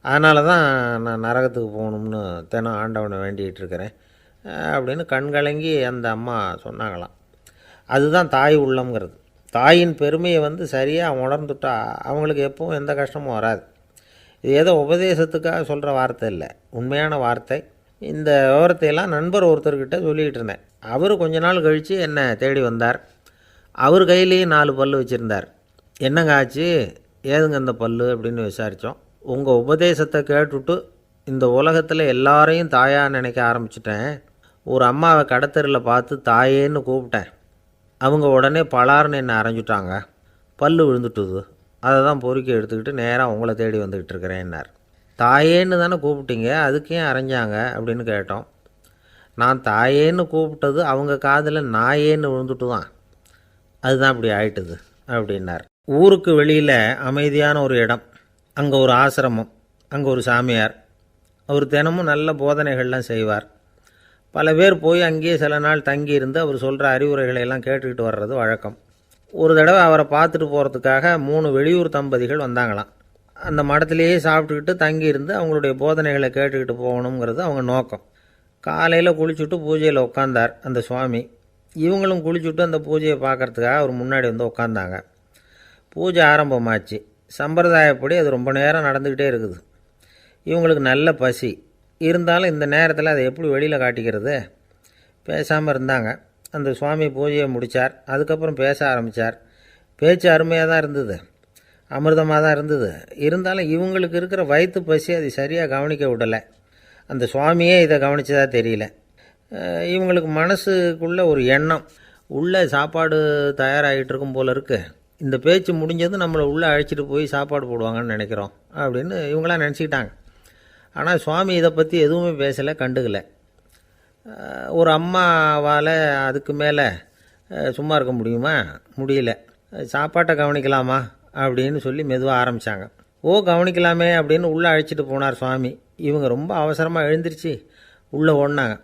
அதனால தான் நான் நரகத்துக்கு போகணும்னு தினம் ஆண்டவனை வேண்டிகிட்டு இருக்கிறேன் அப்படின்னு கண்கலங்கி அந்த அம்மா சொன்னாங்களாம். அதுதான் தாய் உள்ளம்ங்கிறது. தாயின் பெருமையை சரியாக உணர்ந்துட்டா அவங்களுக்கு எப்பவும் எந்த கஷ்டமும் வராது. இது ஏதோ உபதேசத்துக்காக சொல்கிற வார்த்தை இல்லை, உண்மையான வார்த்தை. இந்த விவரத்தையெல்லாம் நண்பர் ஒருத்தர்கிட்ட சொல்லிக்கிட்டு இருந்தேன். அவர் கொஞ்ச நாள் கழித்து என்னை தேடி வந்தார். அவர் கையிலேயும் 4 பல் வச்சுருந்தார். என்னங்க ஆச்சு, ஏதுங்க அந்த பல் அப்படின்னு விசாரித்தோம். உங்கள் உபதேசத்தை கேட்டுவிட்டு இந்த உலகத்தில் எல்லாரையும் தாயாக நினைக்க ஆரம்பிச்சிட்டேன். ஒரு அம்மாவை கடத்தரில் பார்த்து தாயேன்னு கூப்பிட்டேன். அவங்க உடனே பலார்னு என்னை அரைஞ்சிட்டாங்க, பல் விழுந்துட்டுது. அதை தான் பொறுக்கி எடுத்துக்கிட்டு நேராக உங்களை தேடி வந்துக்கிட்டு இருக்கிறேன்னார். தாயேன்னு தானே கூப்பிட்டீங்க, அதுக்கு ஏன் அரைஞ்சாங்க அப்படின்னு கேட்டோம். நான் தாயேன்னு கூப்பிட்டது அவங்க காதில் நாயேன்னு விழுந்துட்டு தான். அதுதான் அப்படி ஆயிட்டுது அப்படின்னார். ஊருக்கு வெளியில் அமைதியான ஒரு இடம், அங்கே ஒரு ஆசிரமம், அங்கே ஒரு சாமியார். அவர் தினமும் நல்ல போதனைகள்லாம் செய்வார். பல பேர் போய் அங்கேயே சில நாள் தங்கி இருந்து அவர் சொல்கிற அறிவுரைகளை எல்லாம் கேட்டுக்கிட்டு வர்றது வழக்கம். ஒரு தடவை அவரை பார்த்துட்டு போகிறதுக்காக 3 வெளியூர் தம்பதிகள் வந்தாங்களாம். அந்த மடத்திலேயே சாப்பிட்டுக்கிட்டு தங்கி இருந்து அவங்களுடைய போதனைகளை கேட்டுக்கிட்டு போகணுங்கிறது அவங்க நோக்கம். காலையில் குளிச்சுட்டு பூஜையில் உட்காந்தார் அந்த சுவாமி. இவங்களும் குளிச்சுட்டு அந்த பூஜையை பார்க்கறதுக்காக அவர் முன்னாடி வந்து உட்காந்தாங்க. பூஜை ஆரம்பமாச்சு. சம்பிரதாயப்படி அது ரொம்ப நேரம் நடந்துக்கிட்டே இருக்குது. இவங்களுக்கு நல்ல பசி இருந்தாலும் இந்த நேரத்தில் அதை எப்படி வெளியில் காட்டிக்கிறது? பேசாமல் இருந்தாங்க. அந்த சுவாமி பூஜையை முடித்தார். அதுக்கப்புறம் பேச ஆரம்பித்தார். பேச்சு அருமையாக தான் இருந்தது, அமிர்தமாக தான் இருந்தது. இருந்தாலும் இவங்களுக்கு இருக்கிற வயிற்று பசி அது சரியாக கவனிக்க விடலை. அந்த சுவாமியே இதை கவனித்ததா தெரியல. இவங்களுக்கு மனசுக்குள்ளே ஒரு எண்ணம், உள்ளே சாப்பாடு தயாராகிட்டு இருக்கும் போல இருக்குது, இந்த பேச்சு முடிஞ்சது நம்மளை உள்ளே அழைச்சிட்டு போய் சாப்பாடு போடுவாங்கன்னு நினைக்கிறோம் அப்படின்னு இவங்களாம் நினச்சிக்கிட்டாங்க. ஆனால் சுவாமி இதை பற்றி எதுவுமே பேசலை, கண்டுக்கலை. ஒரு அம்மாவால் அதுக்கு மேலே சும்மா இருக்க முடியுமா? முடியல. சாப்பாட்டை கவனிக்கலாமா அப்படின்னு சொல்லி மெதுவாக ஆரம்பித்தாங்க. கவனிக்கலாமே அப்படின்னு உள்ளே அழைச்சிட்டு போனார் சுவாமி. இவங்க ரொம்ப அவசரமாக எழுந்திரிச்சு உள்ளே ஓடினாங்க.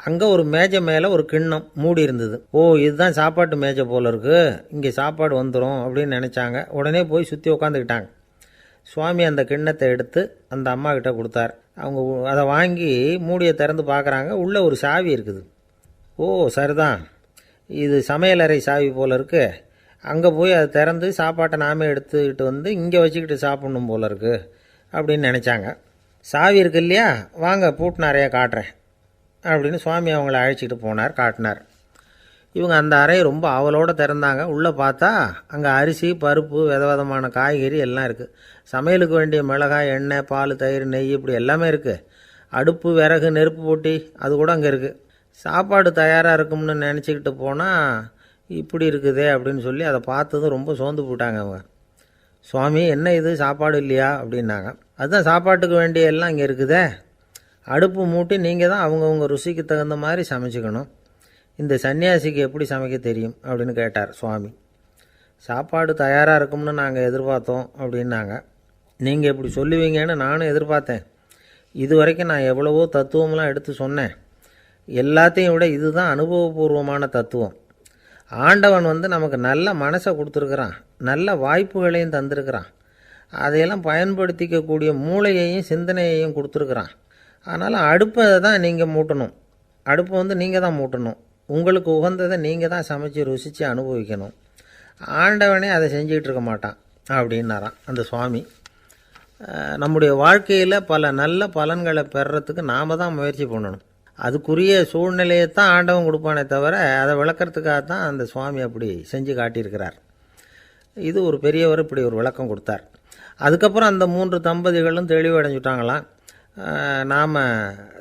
அங்கே ஒரு மேஜை மேலே ஒரு கிண்ணம் மூடி இருந்தது. இதுதான் சாப்பாட்டு மேஜை போல இருக்குது, இங்கே சாப்பாடு வந்துடும் அப்படின்னு நினச்சாங்க. உடனே போய் சுற்றி உக்காந்துக்கிட்டாங்க. சுவாமி அந்த கிண்ணத்தை எடுத்து அந்த அம்மா கிட்ட கொடுத்தார். அவங்க அதை வாங்கி மூடியை திறந்து பார்க்குறாங்க. உள்ளே ஒரு சாவி இருக்குது. சரிதான், இது சமையலறை சாவி போல் இருக்குது, அங்கே போய் அதை திறந்து சாப்பாட்டை நாமே எடுத்துக்கிட்டு வந்து இங்கே வச்சுக்கிட்டு சாப்பிட்ணும் போல இருக்குது அப்படின்னு நினச்சாங்க. சாவி இருக்கு இல்லையா, வாங்க பூட்டு நிறையா காட்டுறேன் அப்படின்னு சுவாமி அவங்கள அழைச்சிட்டு போனார், காட்டினார். இவங்க அந்த அறையை ரொம்ப ஆவலோடு திறந்தாங்க. உள்ளே பார்த்தா அங்கே அரிசி, பருப்பு, விதவிதமான காய்கறி எல்லாம் இருக்குது. சமையலுக்கு வேண்டிய மிளகாய், எண்ணெய், பால், தயிர், நெய் இப்படி எல்லாமே இருக்குது. அடுப்பு, விறகு, நெருப்பு போட்டி அது கூட அங்கே இருக்குது. சாப்பாடு தயாராக இருக்கும்னு நினச்சிக்கிட்டு போனால் இப்படி இருக்குதே அப்படின்னு சொல்லி அதை பார்த்ததும் ரொம்ப சோர்ந்து போட்டாங்க அவங்க. சுவாமி, என்ன இது சாப்பாடு இல்லையா அப்படின்னாங்க. அதுதான் சாப்பாட்டுக்கு வேண்டிய எல்லாம் இங்கே இருக்குதே, அடுப்பு மூட்டி நீங்கள் தான் அவங்கவுங்க ருசிக்கு தகுந்த மாதிரி சமைச்சிக்கணும். இந்த சன்னியாசிக்கு எப்படி சமைக்க தெரியும் அப்படின்னு கேட்டார் சுவாமி. சாப்பாடு தயாராக இருக்கும்னு நாங்கள் எதிர்பார்த்தோம் அப்படின்னாங்க. நீங்கள் இப்படி சொல்லுவீங்கன்னு நானும் எதிர்பார்த்தேன். இது வரைக்கும் நான் எவ்வளவோ தத்துவம்லாம் எடுத்து சொன்னேன். எல்லாத்தையும் விட இதுதான் அனுபவபூர்வமான தத்துவம். ஆண்டவன் நமக்கு நல்ல மனசை கொடுத்துருக்குறான், நல்ல வாய்ப்புகளையும் தந்திருக்கிறான், அதையெல்லாம் பயன்படுத்திக்கக்கூடிய மூளையையும் சிந்தனையையும் கொடுத்துருக்குறான். அதனால் அடுப்பை தான் நீங்கள் மூட்டணும், அடுப்பை நீங்கள் தான் மூட்டணும், உங்களுக்கு உகந்ததை நீங்கள் தான் சமைச்சு ருசித்து அனுபவிக்கணும். ஆண்டவனே அதை செஞ்சிகிட்டு இருக்க மாட்டான் அப்படின்னாராம் அந்த சுவாமி. நம்முடைய வாழ்க்கையில் பல நல்ல பலன்களை பெறுறதுக்கு நாம் தான் முயற்சி பண்ணணும். அதுக்குரிய சூழ்நிலையை தான் ஆண்டவன் கொடுப்பானே தவிர அதை விளக்கிறதுக்காக தான் அந்த சுவாமி அப்படி செஞ்சு காட்டியிருக்கிறார். இது ஒரு பெரியவர் இப்படி ஒரு விளக்கம் கொடுத்தார். அதுக்கப்புறம் அந்த 3 தம்பதிகளும் தெளிவடைஞ்சுட்டாங்களாம். நாம்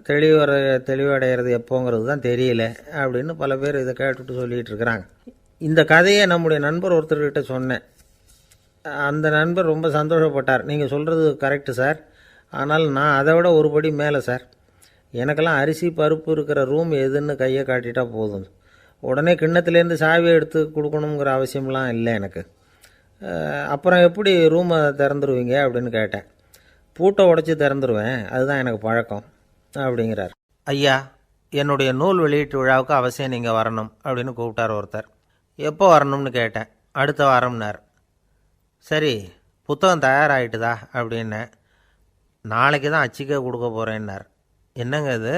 தெளிவடைகிறது எப்போங்கிறது தான் தெரியல அப்படின்னு பல பேர் இதை கேட்டுட்டு சொல்லிகிட்டு இருக்கிறாங்க. இந்த கதையை நம்முடைய நண்பர் ஒருத்தர்கிட்ட சொன்னேன். அந்த நண்பர் ரொம்ப சந்தோஷப்பட்டார். நீங்கள் சொல்கிறது கரெக்டு சார், ஆனால் நான் அதை விட ஒரு படி மேலே சார். எனக்கெல்லாம் அரிசி, பருப்பு இருக்கிற ரூம் எதுன்னு கையை காட்டிட்டா போதும், உடனே கிண்ணத்துலேருந்து சாவியை எடுத்து கொடுக்கணுங்கிற அவசியம்லாம் இல்லை எனக்கு. அப்புறம் எப்படி ரூமை திறந்துருவீங்க அப்படின்னு கேட்டேன். பூட்டை உடச்சி திறந்துருவேன், அதுதான் எனக்கு பழக்கம் அப்படிங்கிறார். ஐயா, என்னுடைய நூல் வெளியீட்டு விழாவுக்கு அவசியம் நீங்கள் வரணும் அப்படின்னு கூப்பிட்டார் ஒருத்தர். எப்போ வரணும்னு கேட்டேன். அடுத்த வாரம்னார். சரி, புத்தகம் தயாராகிட்டுதா அப்படின்னேன். நாளைக்கு தான் அச்சிக்க கொடுக்க போகிறேன்னார். என்னங்க இது,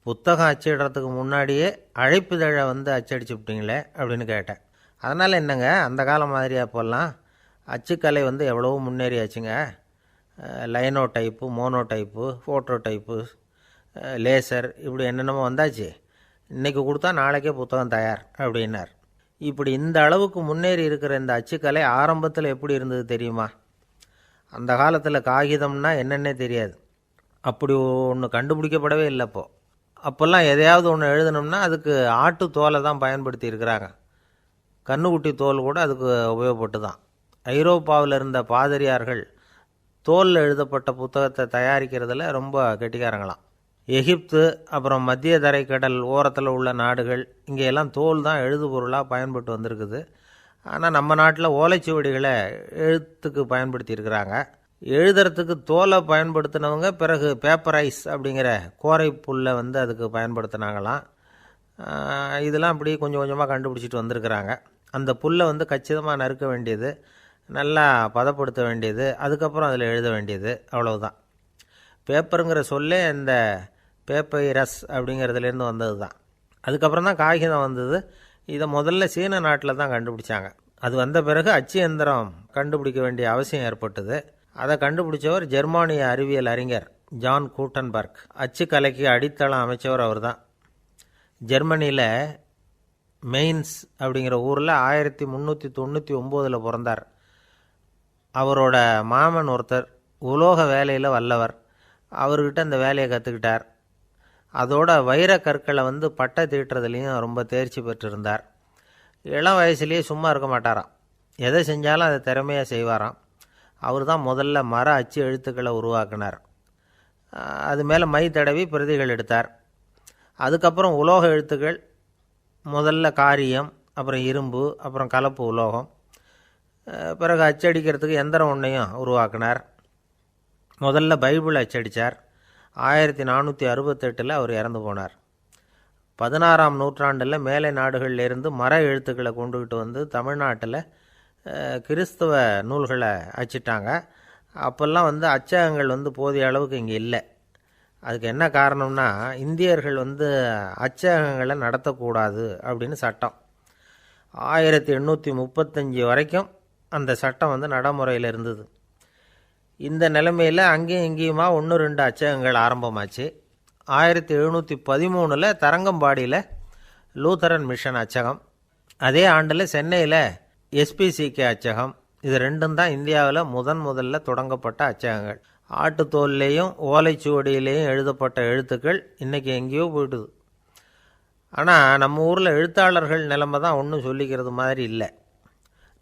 புத்தகம் அச்சிடுறதுக்கு முன்னாடியே அழைப்புதழை அச்சடிச்சு விட்டீங்களே அப்படின்னு கேட்டேன். அதனால் என்னங்க, அந்த காலம் மாதிரி அப்போல்லாம் அச்சுக்கலை எவ்வளவோ முன்னேறியாச்சுங்க. Linotype, monotype, phototype, laser இப்படி என்னென்னமோ வந்தாச்சு. இன்றைக்கி கொடுத்தா நாளைக்கே புத்தகம் தயார் அப்படின்னார். இப்படி இந்த அளவுக்கு முன்னேறி இருக்கிற இந்த அச்சுக்கலை ஆரம்பத்தில் எப்படி இருந்தது தெரியுமா? அந்த காலத்தில் காகிதம்னா என்னென்னே தெரியாது, அப்படி ஒன்று கண்டுபிடிக்கப்படவே இல்லை. அப்போல்லாம் எதையாவது ஒன்று எழுதணும்னா அதுக்கு ஆட்டு தோலை தான் பயன்படுத்தி இருக்கிறாங்க. கண்ணுக்குட்டி தோல் கூட அதுக்கு உபயோகப்பட்டு தான். ஐரோப்பாவில் இருந்த பாதிரியார்கள் தோலில் எழுதப்பட்ட புத்தகத்தை தயாரிக்கிறதுல ரொம்ப கெட்டிக்காரங்களாம். எகிப்து, அப்புறம் மத்திய தரைக்கடல் ஓரத்தில் உள்ள நாடுகள், இங்கே எல்லாம் தோல் தான் எழுதுபொருளாக பயன்பட்டு வந்திருக்குது. ஆனால் நம்ம நாட்டில் ஓலைச்சுவடிகளை எழுத்துக்கு பயன்படுத்தியிருக்கிறாங்க. எழுதுறதுக்கு தோலை பயன்படுத்தினவங்க பிறகு பேப்பரைஸ் அப்படிங்கிற கோரை புல்லை வந்து அதுக்கு பயன்படுத்தினாங்களாம். இதெல்லாம் அப்படி கொஞ்சம் கொஞ்சமாக கண்டுபிடிச்சிட்டு வந்திருக்கிறாங்க. அந்த புல்லை வந்து கச்சிதமாக நறுக்க வேண்டியது, நல்லா பதப்படுத்த வேண்டியது, அதுக்கப்புறம் அதில் எழுத வேண்டியது, அவ்வளவுதான். பேப்பருங்கிற சொல்லே இந்த பேப்பைரஸ் அப்படிங்கிறதுலேருந்து வந்தது தான். அதுக்கப்புறம் தான் காகிதம் வந்தது. இதை முதல்ல சீன நாட்டில் தான் கண்டுபிடிச்சாங்க. அது வந்த பிறகு அச்சு எந்திரம் கண்டுபிடிக்க வேண்டிய அவசியம் ஏற்பட்டது. அதை கண்டுபிடிச்சவர் ஜெர்மானிய அறிவியல் அறிஞர் ஜான் கூட்டன்பர்க். அச்சு கலைக்கு அடித்தளம் அமைச்சவர் அவர் தான். ஜெர்மனியில் மெயின்ஸ் அப்படிங்கிற ஊரில் 1399 பிறந்தார். அவரோட மாமன் ஒருத்தர் உலோக வேலையில் வல்லவர். அவர்கிட்ட இந்த வேலையை கற்றுக்கிட்டார். அதோட வைர கற்களை வந்து பட்டை தீட்டுறதுலேயும் ரொம்ப தேர்ச்சி பெற்றிருந்தார். இளம் வயசுலேயே சும்மா இருக்க மாட்டாராம். எதை செஞ்சாலும் அதை திறமையாக செய்வாராம். அவர் தான் முதல்ல மர அச்சு எழுத்துக்களை உருவாக்கினார். அது மேலே மை தடவி பிரதிகள் எடுத்தார். அதுக்கப்புறம் உலோக எழுத்துக்கள், முதல்ல காரியம், அப்புறம் இரும்பு, அப்புறம் கலப்பு உலோகம், பிறகு அச்சடிக்கிறதுக்கு எந்திரம் ஒன்றையும் உருவாக்கினார். முதல்ல பைபிள் அச்சடித்தார். 1468 அவர் இறந்து போனார். 16ஆம் நூற்றாண்டில் மேலை நாடுகளிலிருந்து மர எழுத்துக்களை கொண்டுகிட்டு வந்து தமிழ்நாட்டில் கிறிஸ்தவ நூல்களை அச்சிட்டாங்க. அப்போல்லாம் வந்து அச்சகங்கள் வந்து போதிய அளவுக்கு இங்கே இல்லை. அதுக்கு என்ன காரணம்னா, இந்தியர்கள் வந்து அச்சகங்களை நடத்தக்கூடாது அப்படின்னு சட்டம். 1835 வரைக்கும் அந்த சட்டம் வந்து நடைமுறையில் இருந்தது. இந்த நிலைமையில் அங்கேயும் இங்கேயுமா 1-2 அச்சகங்கள் ஆரம்பமாச்சு. 1713 தரங்கம்பாடியில் லூத்தரன் மிஷன் அச்சகம், அதே ஆண்டில் சென்னையில் எஸ்பிசிகே அச்சகம். இது ரெண்டும் தான் இந்தியாவில் முதல்ல தொடங்கப்பட்ட அச்சகங்கள். ஆட்டுத்தோல்லையும் ஓலைச்சுவடியிலையும் எழுதப்பட்ட எழுத்துக்கள் இன்றைக்கி எங்கேயோ போயிடுது. ஆனால் நம்ம ஊரில் எழுத்தாளர்கள் நிலைமை தான் ஒன்றும் சொல்லிக்கிறது மாதிரி இல்லை.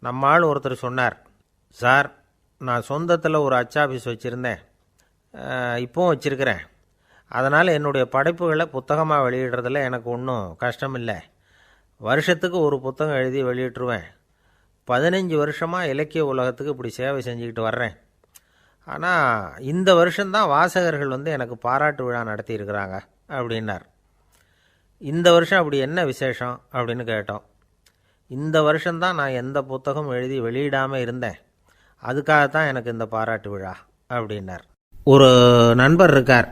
நம்ம ஆள் ஒருத்தர் சொன்னார், சார், நான் சொந்தத்தில் ஒரு அச்சாபீஸ் வச்சுருந்தேன், இப்போவும் வச்சுருக்கிறேன். அதனால் என்னுடைய படைப்புகளை புத்தகமாக வெளியிடுறதில் எனக்கு ஒன்றும் கஷ்டம் இல்லை. வருஷத்துக்கு ஒரு புத்தகம் எழுதி வெளியிட்டுருவேன். 15 வருஷமாக இலக்கிய உலகத்துக்கு இப்படி சேவை செஞ்சுக்கிட்டு வர்றேன். ஆனால் இந்த வருஷம்தான் வாசகர்கள் வந்து எனக்கு பாராட்டு விழா நடத்தியிருக்கிறாங்க அப்படின்னார். இந்த வருஷம் அப்படி என்ன விசேஷம் அப்படின்னு கேட்டோம். இந்த வருஷம்தான் நான் எந்த புத்தகம் எழுதி வெளியிடாமல் இருந்தேன், அதுக்காகத்தான் எனக்கு இந்த பாராட்டு விழா அப்படின்னார். ஒரு நண்பர் இருக்கார்.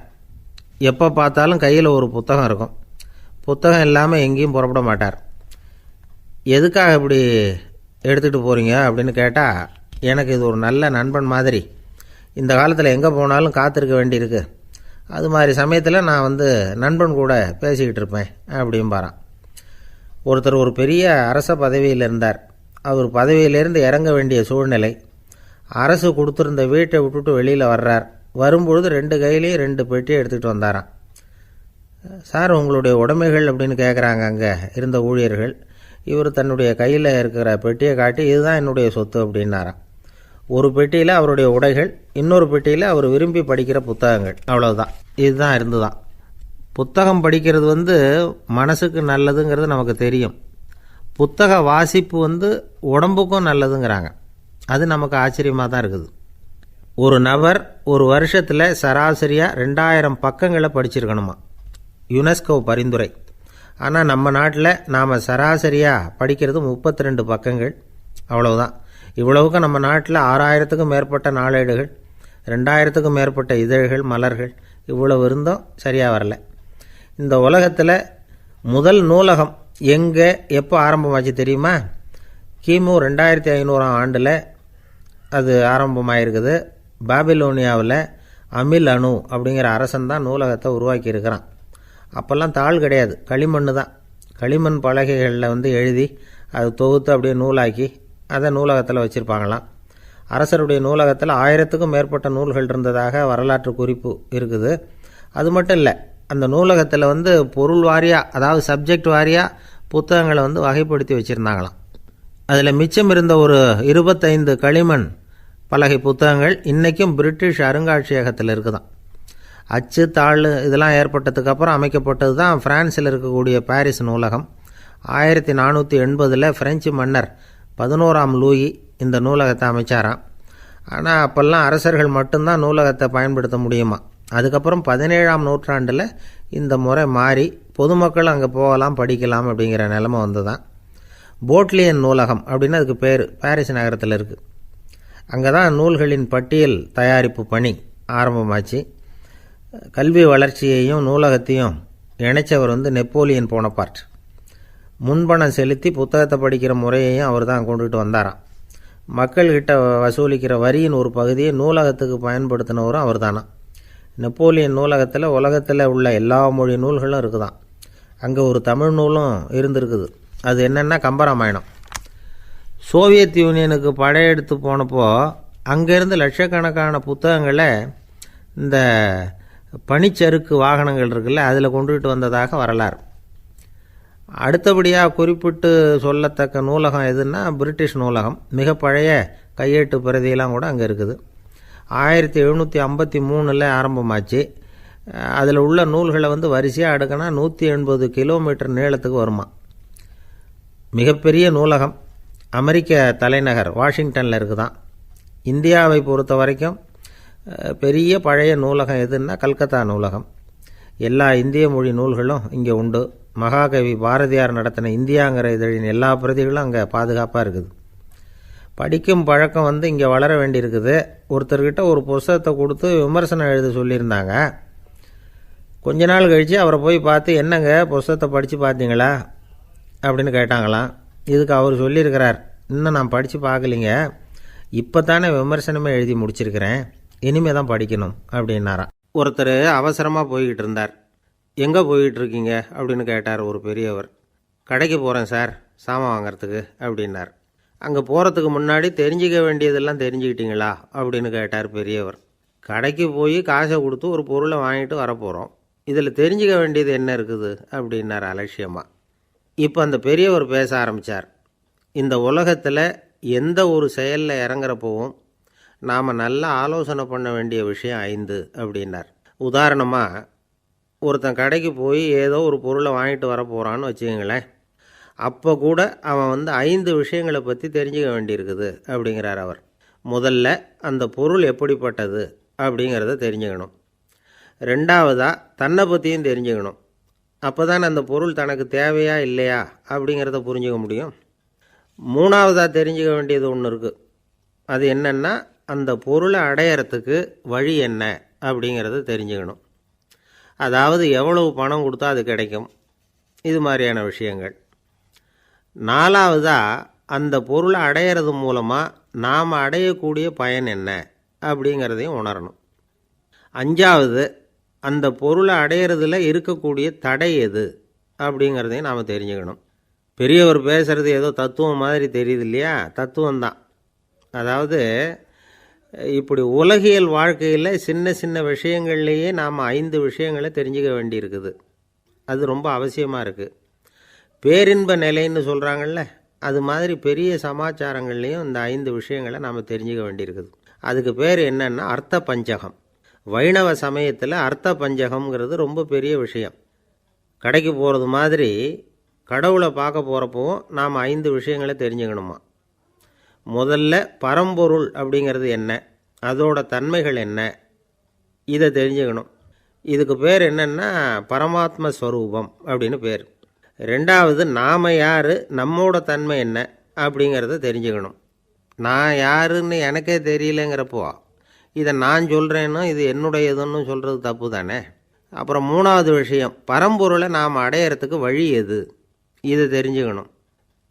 எப்போ பார்த்தாலும் கையில் ஒரு புத்தகம் இருக்கும். புத்தகம் இல்லாமல் எங்கேயும் புறப்பட மாட்டார். எதுக்காக இப்படி எடுத்துகிட்டு போகிறீங்க அப்படின்னு கேட்டால், எனக்கு இது ஒரு நல்ல நண்பன் மாதிரி. இந்த காலத்தில் எங்கே போனாலும் காத்திருக்க வேண்டியிருக்கு. அது மாதிரி சமயத்தில் நான் வந்து நண்பன் கூட பேசிக்கிட்டு இருப்பேன் அப்படிம்பாரான். ஒருத்தர் ஒரு பெரிய அரச பதவியில் இருந்தார். அவர் பதவியிலேருந்து இறங்க வேண்டிய சூழ்நிலை. அரசு கொடுத்துருந்த வீட்டை விட்டுட்டு வெளியில் வர்றார். வரும்பொழுது 2 கையிலையும் 2 பெட்டியை எடுத்துகிட்டு வந்தாராம். சார், உங்களுடைய உடைமைகள் அப்படின்னு கேட்குறாங்க அங்கே இருந்த ஊழியர்கள். இவர் தன்னுடைய கையில் இருக்கிற பெட்டியை காட்டி, இதுதான் என்னுடைய சொத்து அப்படின்னாராம். ஒரு பெட்டியில் அவருடைய உடைகள், இன்னொரு பெட்டியில் அவர் விரும்பி படிக்கிற புத்தகங்கள். அவ்வளவுதான். இதுதான் இருந்துதான். புத்தகம் படிக்கிறது வந்து மனசுக்கு நல்லதுங்கிறது நமக்கு தெரியும். புத்தக வாசிப்பு வந்து உடம்புக்கும் நல்லதுங்கிறாங்க. அது நமக்கு ஆச்சரியமாக தான் இருக்குது. ஒரு நபர் ஒரு வருஷத்தில் சராசரியாக 2000 பக்கங்களை படிச்சிருக்கணுமா, யுனெஸ்கோ பரிந்துரை. ஆனால் நம்ம நாட்டில் நாம் சராசரியாக படிக்கிறது 32 பக்கங்கள். அவ்வளவுதான். இவ்வளவுக்கு நம்ம நாட்டில் 6000க்கும் மேற்பட்ட நாளேடுகள், 2000க்கும் மேற்பட்ட இதழ்கள், மலர்கள், இவ்வளவு இருந்தும் சரியாக வரல. இந்த உலகத்தில் முதல் நூலகம் எங்கே எப்போ ஆரம்பமாச்சு தெரியுமா? கிமு 2500ஆம் ஆண்டில் அது ஆரம்பமாயிருக்குது. பாபிலோனியாவில் அமில் அணு அப்படிங்கிற அரசன் தான் நூலகத்தை உருவாக்கியிருக்கிறான். அப்போல்லாம் தாள் கிடையாது, களிமண் தான். களிமண் பலகைகளில் வந்து எழுதி அது தொகுத்து அப்படியே நூலாக்கி அதை நூலகத்தில் வச்சுருப்பாங்களாம். அரசருடைய நூலகத்தில் 1000க்கும் மேற்பட்ட நூல்கள் இருந்ததாக வரலாற்று குறிப்பு இருக்குது. அது மட்டும் இல்லை, அந்த நூலகத்தில் வந்து பொருள் வாரியாக, அதாவது சப்ஜெக்ட் வாரியாக புத்தகங்களை வந்து வகைப்படுத்தி வச்சுருந்தாங்களாம். அதில் மிச்சம் இருந்த ஒரு 25 களிமண் பலகை புத்தகங்கள் இன்றைக்கும் பிரிட்டிஷ் அருங்காட்சியகத்தில் இருக்குதான். அச்சு தாள் இதெல்லாம் ஏற்பட்டதுக்கப்புறம் அமைக்கப்பட்டது தான் பிரான்ஸில் இருக்கக்கூடிய பாரிஸ் நூலகம். 1480 பிரெஞ்சு மன்னர் 11ஆம் லூயி இந்த நூலகத்தை அமைச்சாராம். ஆனால் அப்போல்லாம் அரசர்கள் மட்டும்தான் நூலகத்தை பயன்படுத்த முடியுமா. அதுக்கப்புறம் 17ஆம் நூற்றாண்டில் இந்த முறை மாறி பொதுமக்கள் அங்கே போகலாம், படிக்கலாம் அப்படிங்கிற நிலைமை வந்து தான் போட்லியன் நூலகம் அப்படின்னு அதுக்கு பேர் பாரிஸ் நகரத்தில் இருக்குது. அங்கே தான் நூல்களின் பட்டியல் தயாரிப்பு பணி ஆரம்பமாச்சு. கல்வி வளர்ச்சியையும் நூலகத்தையும் இணைச்சவர் வந்து நெப்போலியன் போனபார்ட். முன்பணம் செலுத்தி புத்தகத்தை படிக்கிற முறையையும் அவர் தான் கொண்டுகிட்டு வந்தாராம். மக்கள்கிட்ட வசூலிக்கிற வரியின் ஒரு பகுதியை நூலகத்துக்கு பயன்படுத்தினவரும் அவர் தானா. நெப்போலியன் நூலகத்தில் உலகத்தில் உள்ள எல்லா மொழி நூல்களும் இருக்குதான். அங்கே ஒரு தமிழ் நூலும் இருந்திருக்குது. அது என்னென்னா கம்பராமாயணம். சோவியத் யூனியனுக்கு படையெடுத்து போனப்போ அங்கேருந்து லட்சக்கணக்கான புத்தகங்களை இந்த பனிச்சறுக்கு வாகனங்கள் இருக்குல்ல, அதில் கொண்டுகிட்டு வந்ததாக வரலாறு. அடுத்தபடியாக குறிப்பிட்டு சொல்லத்தக்க நூலகம் எதுன்னா பிரிட்டிஷ் நூலகம். மிக பழைய கையெழுத்து பிரதியெல்லாம் கூட அங்கே இருக்குது. 1753 ஆரம்பமாச்சு. அதில் உள்ள நூல்களை வந்து வரிசையாக அடுக்கினா 180 கிலோமீட்டர் நீளத்துக்கு வருமா. மிகப்பெரிய நூலகம் அமெரிக்க தலைநகர் வாஷிங்டனில் இருக்குதான். இந்தியாவை பொறுத்த வரைக்கும் பெரிய பழைய நூலகம் எதுன்னா கல்கத்தா நூலகம். எல்லா இந்திய மொழி நூல்களும் இங்கே உண்டு. மகாகவி பாரதியார் நடத்தின இந்தியாங்கிற இதழின் எல்லா பிரதிகளும் அங்கே பாதுகாப்பாக இருக்குது. படிக்கும் பழக்கம் வந்து இங்கே வளர வேண்டியிருக்குது. ஒருத்தர்கிட்ட ஒரு புஸ்தகத்தை கொடுத்து விமர்சனம் எழுத சொல்லியிருந்தாங்க. கொஞ்ச நாள் கழித்து அவரை போய் பார்த்து, என்னங்க புஸ்தகத்தை படித்து பார்த்தீங்களா அப்படின்னு கேட்டாங்களாம். இதுக்கு அவர் சொல்லியிருக்கிறார், இன்னும் நான் படித்து பார்க்கலிங்க, இப்போ தானே விமர்சனமே எழுதி முடிச்சிருக்கிறேன், இனிமே தான் படிக்கணும் அப்படின்னாராம். ஒருத்தர் அவசரமாக போய்கிட்டு இருந்தார். எங்கே போய்கிட்டு இருக்கீங்க அப்படின்னு கேட்டார் ஒரு பெரியவர். கடைக்கு போகிறேன் சார், சாமான் வாங்கிறதுக்கு அப்படின்னார். அங்கே போகிறதுக்கு முன்னாடி தெரிஞ்சிக்க வேண்டியதெல்லாம் தெரிஞ்சுக்கிட்டீங்களா அப்படின்னு கேட்டார் பெரியவர். கடைக்கு போய் காசை கொடுத்து ஒரு பொருளை வாங்கிட்டு வரப்போகிறோம், இதில் தெரிஞ்சிக்க வேண்டியது என்ன இருக்குது அப்படின்னார் அலட்சியமாக. இப்போ அந்த பெரியவர் பேச ஆரம்பித்தார். இந்த உலகத்தில் எந்த ஒரு செயலில் இறங்குறப்போவும் நாம் நல்லா ஆலோசனை பண்ண வேண்டிய விஷயம் 5 அப்படின்னார். உதாரணமாக, ஒருத்தன் கடைக்கு போய் ஏதோ ஒரு பொருளை வாங்கிட்டு வர போகிறான்னு வச்சுக்கங்களேன். அப்போ கூட அவன் வந்து 5 விஷயங்களை பற்றி தெரிஞ்சுக்க வேண்டியிருக்குது அப்படிங்கிறார் அவர். முதல்ல அந்த பொருள் எப்படிப்பட்டது அப்படிங்கிறத தெரிஞ்சுக்கணும். ரெண்டாவதாக தன்னை பற்றியும் தெரிஞ்சுக்கணும். அப்போ தான் அந்த பொருள் தனக்கு தேவையா இல்லையா அப்படிங்கிறத புரிஞ்சுக்க முடியும். மூணாவதாக தெரிஞ்சுக்க வேண்டியது ஒன்று இருக்குது. அது என்னென்னா, அந்த பொருளை அடையிறதுக்கு வழி என்ன அப்படிங்கிறத தெரிஞ்சுக்கணும். அதாவது எவ்வளவு பணம் கொடுத்தா அது கிடைக்கும், இது மாதிரியான விஷயங்கள். நாலாவதாக அந்த பொருளை அடையிறது மூலமாக நாம் அடையக்கூடிய பயன் என்ன அப்படிங்கிறதையும் உணரணும். அஞ்சாவது, அந்த பொருளை அடையிறதுல இருக்கக்கூடிய தடை எது அப்படிங்கிறதையும் நாம் தெரிஞ்சுக்கணும். பெரியவர் பேசுகிறது ஏதோ தத்துவம் மாதிரி தெரியுது இல்லையா, தத்துவம்தான். அதாவது இப்படி உலகியல் வாழ்க்கையில் சின்ன சின்ன விஷயங்கள்லேயே நாம் 5 விஷயங்களை தெரிஞ்சுக்க வேண்டியிருக்குது. அது ரொம்ப அவசியமாக இருக்குது. பேரின்ப நிலைன்னு சொல்கிறாங்கள்ல, அது மாதிரி பெரிய சமாச்சாரங்கள்லேயும் இந்த 5 விஷயங்களை நாம் தெரிஞ்சுக்க வேண்டியிருக்குது. அதுக்கு பேர் என்னன்னா அர்த்த பஞ்சகம். வைணவ சமயத்தில் அர்த்த பஞ்சகம்ங்கிறது ரொம்ப பெரிய விஷயம். கடைக்கு போகிறது மாதிரி கடவுளை பார்க்க போகிறப்பவும் நாம் 5 விஷயங்களை தெரிஞ்சுக்கணுமா. முதல்ல பரம்பொருள் அப்படிங்கிறது என்ன, அதோட தன்மைகள் என்ன, இதை தெரிஞ்சுக்கணும். இதுக்கு பேர் என்னென்னா பரமாத்ம ஸ்வரூபம் அப்படின்னு பேர். ரெண்டாவது, நாம் யார், நம்மோட தன்மை என்ன அப்படிங்கிறத தெரிஞ்சுக்கணும். நான் யாருன்னு எனக்கே தெரியலங்கிறப்போ இதை நான் சொல்கிறேன்னு இது என்னுடையதுன்னு சொல்கிறது தப்பு தானே. அப்புறம் மூணாவது விஷயம், பரம்பொருளை நாம் அடையிறதுக்கு வழி எது, இதை தெரிஞ்சுக்கணும்.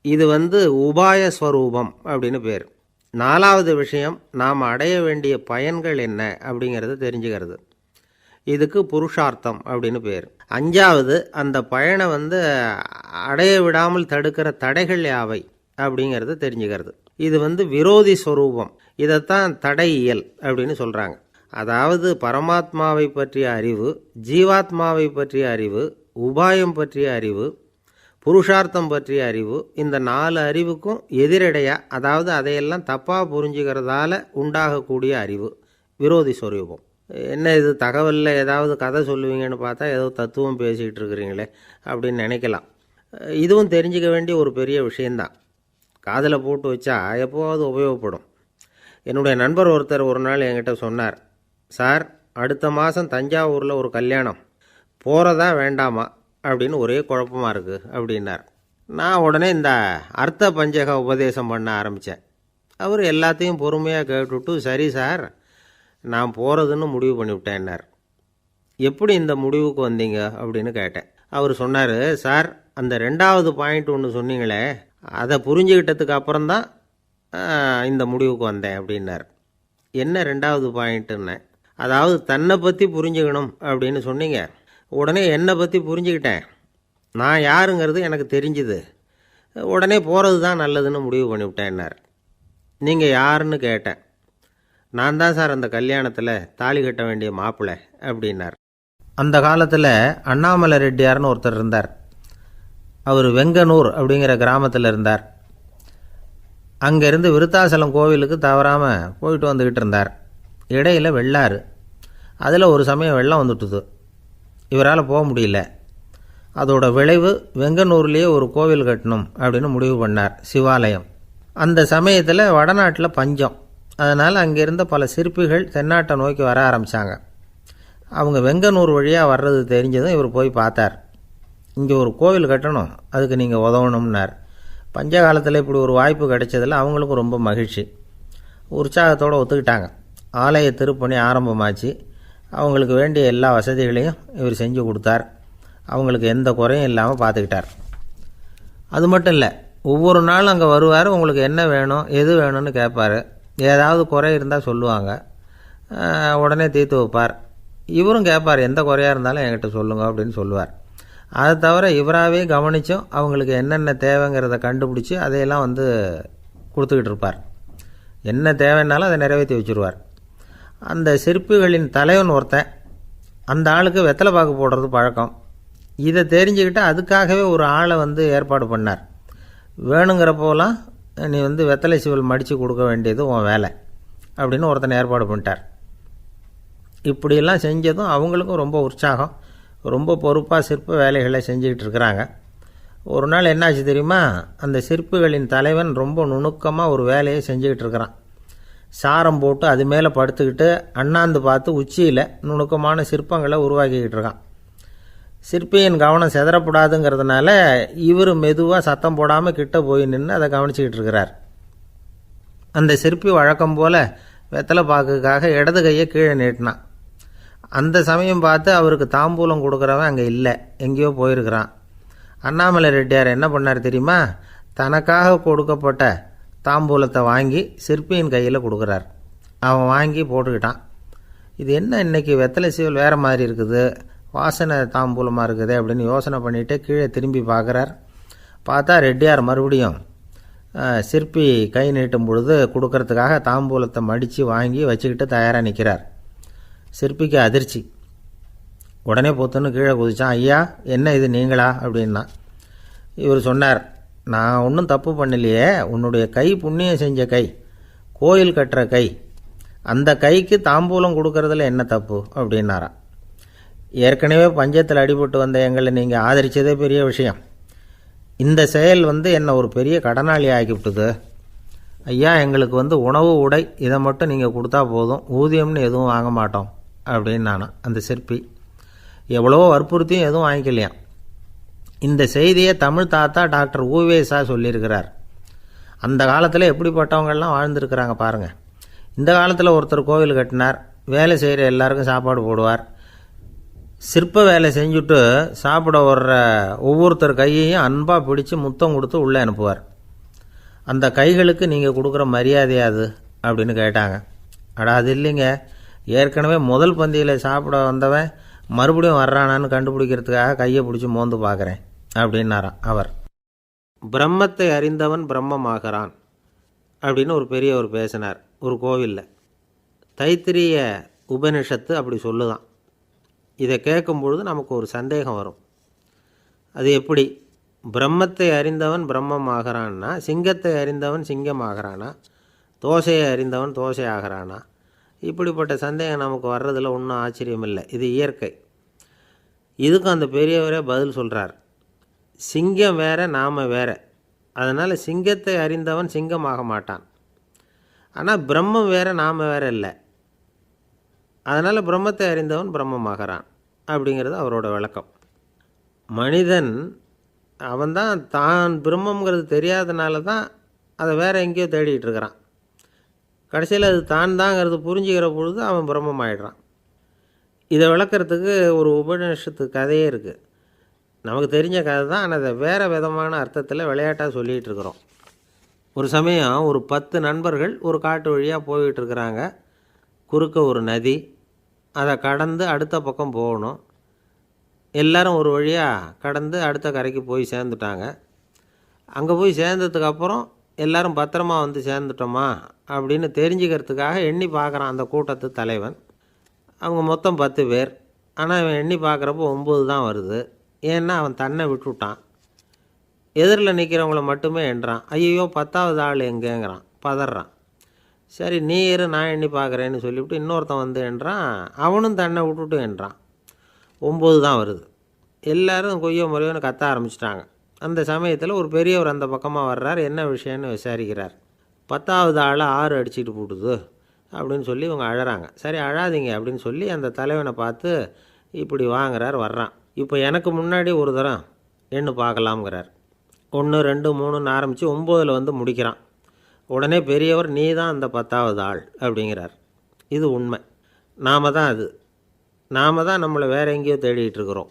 இது உபாய ஸ்வரூபம் அப்படின்னு பேர். நாலாவது விஷயம், நாம் அடைய வேண்டிய பயன்கள் என்ன அப்படிங்கிறத தெரிஞ்சுக்கிறது. இதுக்கு புருஷார்த்தம் அப்படின்னு பேர். அஞ்சாவது, அந்த பயனை அடைய விடாமல் தடுக்கிற தடைகள் யாவை அப்படிங்கிறத தெரிஞ்சுக்கிறது. இது விரோதி ஸ்வரூபம். இதைத்தான் தடையியல் அப்படின்னு சொல்கிறாங்க. அதாவது பரமாத்மாவை பற்றிய அறிவு, ஜீவாத்மாவை பற்றிய அறிவு, உபாயம் பற்றிய அறிவு, புருஷார்த்தம் பற்றிய அறிவு, இந்த 4 அறிவுக்கும் எதிரடையாக, அதாவது அதையெல்லாம் தப்பாக புரிஞ்சுக்கிறதால உண்டாகக்கூடிய அறிவு விரோதி ஸ்வரூபம். என்ன இது தகவலில் ஏதாவது கதை சொல்லுவீங்கன்னு பார்த்தா ஏதோ தத்துவம் பேசிகிட்டு இருக்கிறீங்களே அப்படின்னு நினைக்கலாம். இதுவும் தெரிஞ்சிக்க வேண்டிய ஒரு பெரிய விஷயந்தான். காதில் போட்டு வச்சா எப்போவாவது உபயோகப்படும். என்னுடைய நண்பர் ஒருத்தர் ஒரு நாள் என்கிட்ட சொன்னார், சார் அடுத்த மாதம் தஞ்சாவூரில் ஒரு கல்யாணம், போகிறதா வேண்டாமா அப்படின்னு ஒரே குழப்பமாக இருக்குது அப்படின்னார். நான் உடனே இந்த அர்த்த பஞ்சக உபதேசம் பண்ண ஆரம்பித்தேன். அவர் எல்லாத்தையும் பொறுமையாக கேட்டுவிட்டு, சரி சார் நான் போகிறதுன்னு முடிவு பண்ணிவிட்டேன்னார். எப்படி இந்த முடிவுக்கு வந்தீங்க அப்படின்னு கேட்டேன். அவர் சொன்னார், சார் அந்த 2வது பாயிண்ட் ஒன்று சொன்னீங்களே, அதை புரிஞ்சுக்கிட்டதுக்கு அப்புறம்தான் இந்த முடிவுக்கு வந்தேன் அப்படின்னார். என்ன 2வது பாயிண்ட்டுன்னு? அதாவது தன்னை பற்றி புரிஞ்சுக்கணும் அப்படின்னு சொன்னீங்க. உடனே என்னை பற்றி புரிஞ்சுக்கிட்டேன், நான் யாருங்கிறது எனக்கு தெரிஞ்சுது, உடனே போகிறது தான் நல்லதுன்னு முடிவு பண்ணிவிட்டேன்னார். நீங்கள் யாருன்னு கேட்டேன். நான் தான் சார் அந்த கல்யாணத்தில் தாலி கட்ட வேண்டிய மாப்பிள்ளை அப்படின்னார். அந்த காலத்தில் அண்ணாமலை ரெட்டியார்னு ஒருத்தர் இருந்தார். அவர் வெங்கனூர் அப்படிங்கிற கிராமத்தில் இருந்தார். அங்கேருந்து விருத்தாசலம் கோவிலுக்கு தவறாமல் போயிட்டு வந்துக்கிட்டு இருந்தார். இடையில் வெள்ளாறு, அதில் ஒரு சமயம் வெள்ளம் வந்துட்டுது. இவரால் போக முடியல. அதோட விளைவு வெங்கனூர்லேயே ஒரு கோவில் கட்டணும் அப்படின்னு முடிவு பண்ணார், சிவாலயம். அந்த சமயத்தில் வடநாட்டில் பஞ்சம். அதனால் அங்கே இருந்த பல சிற்பிகள் தென்னாட்டை நோக்கி வர ஆரம்பித்தாங்க. அவங்க வெங்கனூர் வழியாக வர்றது தெரிஞ்சதும் இவர் போய் பார்த்தார். இங்கே ஒரு கோவில் கட்டணும், அதுக்கு நீங்கள் உதவணும்னார். பஞ்ச காலத்தில் இப்படி ஒரு வாய்ப்பு கிடைச்சதில் அவங்களுக்கும் ரொம்ப மகிழ்ச்சி. உற்சாகத்தோடு ஒத்துக்கிட்டாங்க. ஆலய திருப்பணி ஆரம்பமாச்சு. அவங்களுக்கு வேண்டிய எல்லா வசதிகளையும் இவர் செஞ்சு கொடுத்தார். அவங்களுக்கு எந்த குறையும் இல்லாமல் பார்த்துக்கிட்டார். அது மட்டும் இல்லை, ஒவ்வொரு நாளும் அங்கே வருவார். உங்களுக்கு என்ன வேணும் எது வேணும்னு கேட்பார். ஏதாவது குறை இருந்தால் சொல்லுவாங்க, உடனே தீர்த்து வைப்பார். இவரும் கேட்பார், எந்த குறையாக இருந்தாலும் என்கிட்ட சொல்லுங்க அப்படின்னு சொல்லுவார். அதை தவிர இவராகவே கவனித்தும் அவங்களுக்கு என்னென்ன தேவைங்கிறத கண்டுபிடிச்சி அதையெல்லாம் கொடுத்துக்கிட்டு இருப்பார். என்ன தேவைன்னாலும் அதை நிறைவேற்றி வச்சுருவார். அந்த சிற்பிகளின் தலைவன் ஒருத்தன், அந்த ஆளுக்கு வெத்தலை பாக்கு போடுறது பழக்கம். இதை தெரிஞ்சுக்கிட்டு அதுக்காகவே ஒரு ஆளை ஏற்பாடு பண்ணார். வேணுங்கிறப்போலாம் நீ வெத்தலை சிவல் மடித்து கொடுக்க வேண்டியது உன் வேலை அப்படின்னு ஒருத்தனை ஏற்பாடு பண்ணிட்டார். இப்படியெல்லாம் செஞ்சதும் அவங்களுக்கும் ரொம்ப உற்சாகம். ரொம்ப பொறுப்பாக சிற்ப வேலைகளை செஞ்சுக்கிட்டு இருக்கிறாங்க. ஒரு நாள் என்னாச்சு தெரியுமா? அந்த சிற்பிகளின் தலைவன் ரொம்ப நுணுக்கமாக ஒரு வேலையை செஞ்சுக்கிட்டு இருக்கிறான். சாரம் போட்டு அது மேலே படுத்துக்கிட்டு அண்ணாந்து பார்த்து உச்சியில் நுணுக்கமான சிற்பங்களை உருவாக்கிக்கிட்டு இருக்கான். சிற்பியின் கவனம் செதறப்படாதுங்கிறதுனால இவர் மெதுவாக சத்தம் போடாமல் கிட்ட போய் நின்று அதை கவனிச்சிக்கிட்டு இருக்கிறார். அந்த சிற்பி வழக்கம் போல் வெத்தலை பாக்குக்காக இடது கையை கீழே நீட்டினான். அந்த சமயம் பார்த்து அவருக்கு தாம்பூலம் கொடுக்குறவன் அங்கே இல்லை, எங்கேயோ போயிருக்கிறான். அண்ணாமலை ரெட்டியார் என்ன பண்ணார் தெரியுமா? தனக்காக கொடுக்கப்பட்ட தாம்பூலத்தை வாங்கி சிற்பியின் கையில் கொடுக்குறார். அவன் வாங்கி போட்டுக்கிட்டான். இது என்ன இன்னைக்கு வெத்தலை சீவல் வேறு மாதிரி இருக்குது, வாசனை தாம்பூலமாக இருக்குது அப்படின்னு யோசனை பண்ணிவிட்டு கீழே திரும்பி பார்க்குறார். பார்த்தா ரெட்டியார் மறுபடியும் சிற்பி கை நீட்டும் பொழுது கொடுக்கறதுக்காக தாம்பூலத்தை மடித்து வாங்கி வச்சுக்கிட்டு தயாராக நிற்கிறார். சிற்பிக்கு அதிர்ச்சி. உடனே பொத்துன்னு கீழே குதிச்சான். ஐயா என்ன இது நீங்களா அப்படின்னா. இவர் சொன்னார், நான் ஒன்றும் தப்பு பண்ணலையே, உன்னுடைய கை புண்ணியம் செஞ்ச கை, கோயில் கட்டுற கை, அந்த கைக்கு தாம்பூலம் கொடுக்கறதுல என்ன தப்பு அப்படின்னாராம். ஏற்கனவே பஞ்சத்தில் அடிபட்டு வந்த எங்களை நீங்கள் ஆதரித்ததே பெரிய விஷயம். இந்த செயல் என்னை ஒரு பெரிய கடனாளி ஆக்கிவிட்டுது. ஐயா எங்களுக்கு உணவு உடை இதை மட்டும் நீங்கள் கொடுத்தா போதும், ஊதியம்னு எதுவும் வாங்க மாட்டோம் அப்படின்னு நானும். அந்த சிற்பி எவ்வளவோ வற்புறுத்தியும் எதுவும் வாங்கிக்கலையாம். இந்த செய்தியை தமிழ் தாத்தா டாக்டர் ஊவேசா சொல்லியிருக்கிறார். அந்த காலத்தில் எப்படிப்பட்டவங்கள்லாம் வாழ்ந்துருக்கிறாங்க பாருங்கள். இந்த காலத்தில் ஒருத்தர் கோவில் கட்டினார், வேலை செய்கிற எல்லாருக்கும் சாப்பாடு போடுவார். சிற்ப வேலை செஞ்சுட்டு சாப்பிட வர்ற ஒவ்வொருத்தர் கையையும் அன்பாக பிடிச்சி முத்தம் கொடுத்து உள்ளே அனுப்புவார். அந்த கைகளுக்கு நீங்கள் கொடுக்குற மரியாதையாது அப்படின்னு கேட்டாங்க. அது இல்லைங்க, ஏற்கனவே முதல் பந்தியில் சாப்பிட வந்தவன் மறுபடியும் வர்றானான்னு கண்டுபிடிக்கிறதுக்காக கையை பிடிச்சி மோந்து பார்க்குறேன் அப்படின்னாராம் அவர். பிரம்மத்தை அறிந்தவன் பிரம்மமாகிறான் அப்படின்னு ஒரு பெரியவர் பேசினார் ஒரு கோவிலில். தைத்திரிய உபனிஷத்து அப்படி சொல்லுதான். இதை கேட்கும் பொழுது நமக்கு ஒரு சந்தேகம் வரும். அது எப்படி? பிரம்மத்தை அறிந்தவன் பிரம்மம் ஆகிறான்னா, சிங்கத்தை அறிந்தவன் சிங்கம் ஆகிறானா, தோசையை அறிந்தவன் தோசை ஆகிறானா? இப்படிப்பட்ட சந்தேகம் நமக்கு வர்றதில் ஒன்றும் ஆச்சரியம் இல்லை. இது இயற்கை. இதுக்கும் அந்த பெரியவரே பதில் சொல்கிறார். சிங்கம் வேற, நாம் வேற. அதனால் சிங்கத்தை அறிந்தவன் சிங்கமாக மாட்டான். ஆனால் பிரம்மம் வேறு, நாம் வேறு இல்லை. அதனால் பிரம்மத்தை அறிந்தவன் பிரம்மமாகறான் அப்படிங்கிறது அவரோட விளக்கம். மனிதன் அவன்தான் தான் பிரம்மங்கிறது தெரியாதனால தான் அதை வேறு எங்கேயோ தேடிகிட்டு இருக்கிறான். கடைசியில் அது தான் தாங்கிறது புரிஞ்சுக்கிற பொழுது அவன் பிரம்மம் ஆகிடுறான். இதை விளக்கிறதுக்கு ஒரு உபநிஷத்து கதையே இருக்குது. நமக்கு தெரிஞ்ச கதை தான், ஆனால் அதை வேறு விதமான அர்த்தத்தில் விளையாட்டாக சொல்லிகிட்டு இருக்கிறோம். ஒரு சமயம் ஒரு 10 நண்பர்கள் ஒரு காட்டு வழியாக போய்கிட்டு இருக்கிறாங்க. குறுக்க ஒரு நதி, அதை கடந்து அடுத்த பக்கம் போகணும். எல்லோரும் ஒரு வழியாக கடந்து அடுத்த கரைக்கு போய் சேர்ந்துட்டாங்க. அங்கே போய் சேர்ந்ததுக்கப்புறம் எல்லோரும் பத்திரமா வந்து சேர்ந்துட்டோமா அப்படின்னு தெரிஞ்சுக்கிறதுக்காக எண்ணி பார்க்குறான் அந்த கூட்டத்து தலைவன். அவங்க மொத்தம் 10 பேர். ஆனால் அவன் எண்ணி பார்க்குறப்போ 9 தான் வருது. ஏன்னா அவன் தன்னை விட்டுவிட்டான். எதிரில் நிற்கிறவங்கள மட்டுமே எண்ணுறான். ஐயோ 10வது ஆள் எங்கேங்கிறான், பதறான். சரி நீ இரு, நான் எண்ணி பார்க்குறேன்னு சொல்லிவிட்டு இன்னொருத்தன் வந்து எண்ணுறான். அவனும் தன்னை விட்டுட்டு எண்ணுறான். 9 தான் வருது. எல்லோரும் கொய்யோ முறையோன்னு கத்த ஆரம்பிச்சிட்டாங்க. அந்த சமயத்தில் ஒரு பெரியவர் அந்த பக்கமாக வர்றார். என்ன விஷயம்னு விசாரிக்கிறார். 10வது ஆள் 6 அடிச்சுட்டு போட்டுது அப்படின்னு சொல்லி இவங்க அழறாங்க. சரி அழாதீங்க அப்படின்னு சொல்லி அந்த தலைவனை பார்த்து இப்படி வாங்குறார். வர்றான். இப்போ எனக்கு முன்னாடி ஒரு தரம் எண்ணு பார்க்கலாம்ங்கிறார். 1 2 3ன்னு ஆரம்பித்து 9ல் வந்து முடிக்கிறான். உடனே பெரியவர் நீ தான் அந்த 10வது ஆள் அப்படிங்கிறார். இது உண்மை. நாம் தான் அது. நாம் தான் நம்மளை வேறு எங்கேயோ தேடிகிட்டு இருக்கிறோம்.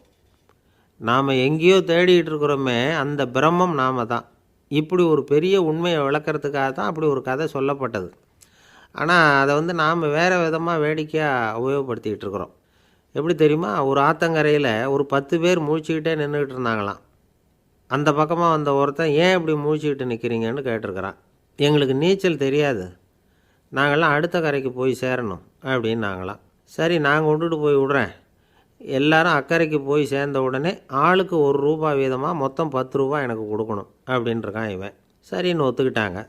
நாம் எங்கேயோ தேடிகிட்டு இருக்கிறோமே, அந்த பிரம்மம் நாம் தான். இப்படி ஒரு பெரிய உண்மையை விளக்கிறதுக்காக தான் அப்படி ஒரு கதை சொல்லப்பட்டது. ஆனால் அதை வந்து நாம் வேறு விதமாக வேடிக்கையாக உபயோகப்படுத்திக்கிட்டு இருக்கிறோம். எப்படி தெரியுமா? ஒரு ஆத்தங்கரையில் ஒரு 10 பேர் முழிச்சுக்கிட்டே நின்றுக்கிட்டு இருந்தாங்களாம். அந்த பக்கமாக வந்த ஒருத்தன் ஏன் இப்படி முழிச்சுக்கிட்டு நிற்கிறீங்கன்னு கேட்டிருக்கிறான். எங்களுக்கு நீச்சல் தெரியாது, நாங்கள்லாம் அடுத்த கரைக்கு போய் சேரணும் அப்படின்னு நாங்களாம். சரி நான் கொண்டுட்டு போய் விட்றேன். எல்லாரும் அக்கறைக்கு போய் சேர்ந்த உடனே ஆளுக்கு ₹1 வீதமாக மொத்தம் ₹10 எனக்கு கொடுக்கணும் அப்படின்ட்டுருக்கான் இவன். சரின்னு ஒத்துக்கிட்டாங்க.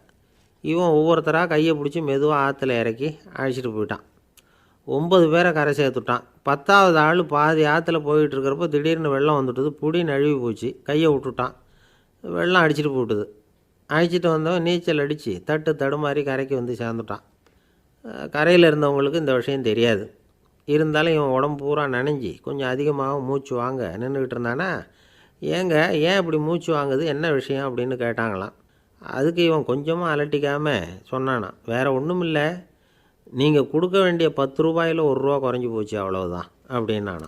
இவன் ஒவ்வொருத்தராக கையை பிடிச்சி மெதுவாக ஆற்றுல இறக்கி அழைச்சிட்டு போயிட்டான். 9 பேரை கரை சேர்த்துட்டான். 10வது ஆள் பாதி ஆற்றுல போயிட்டுருக்கிறப்போ திடீர்னு வெள்ளம் வந்துட்டுது. புடி நழுவி போச்சு. கையை விட்டுட்டான். வெள்ளம் அடிச்சிட்டு போட்டுது. அழைச்சிட்டு வந்தவன் நீச்சல் அடித்து தட்டு தடுமாறி கரைக்கு வந்து சேர்ந்துட்டான். கரையில் இருந்தவங்களுக்கு இந்த விஷயம் தெரியாது. இருந்தாலும் இவன் உடம்பு பூரா நனைஞ்சி கொஞ்சம் அதிகமாக மூச்சு வாங்க நின்றுக்கிட்டு இருந்தானா, ஏங்க ஏன் இப்படி மூச்சு வாங்குது, என்ன விஷயம் அப்படின்னு கேட்டாங்களாம். அதுக்கு இவன் கொஞ்சமாக அலட்டிக்காமல் சொன்னானான், வேறு ஒன்றும் இல்லை, நீங்கள் கொடுக்க வேண்டிய ₹10ல் ₹1 குறைஞ்சி போச்சு அவ்வளவுதான் அப்படின்னானான்.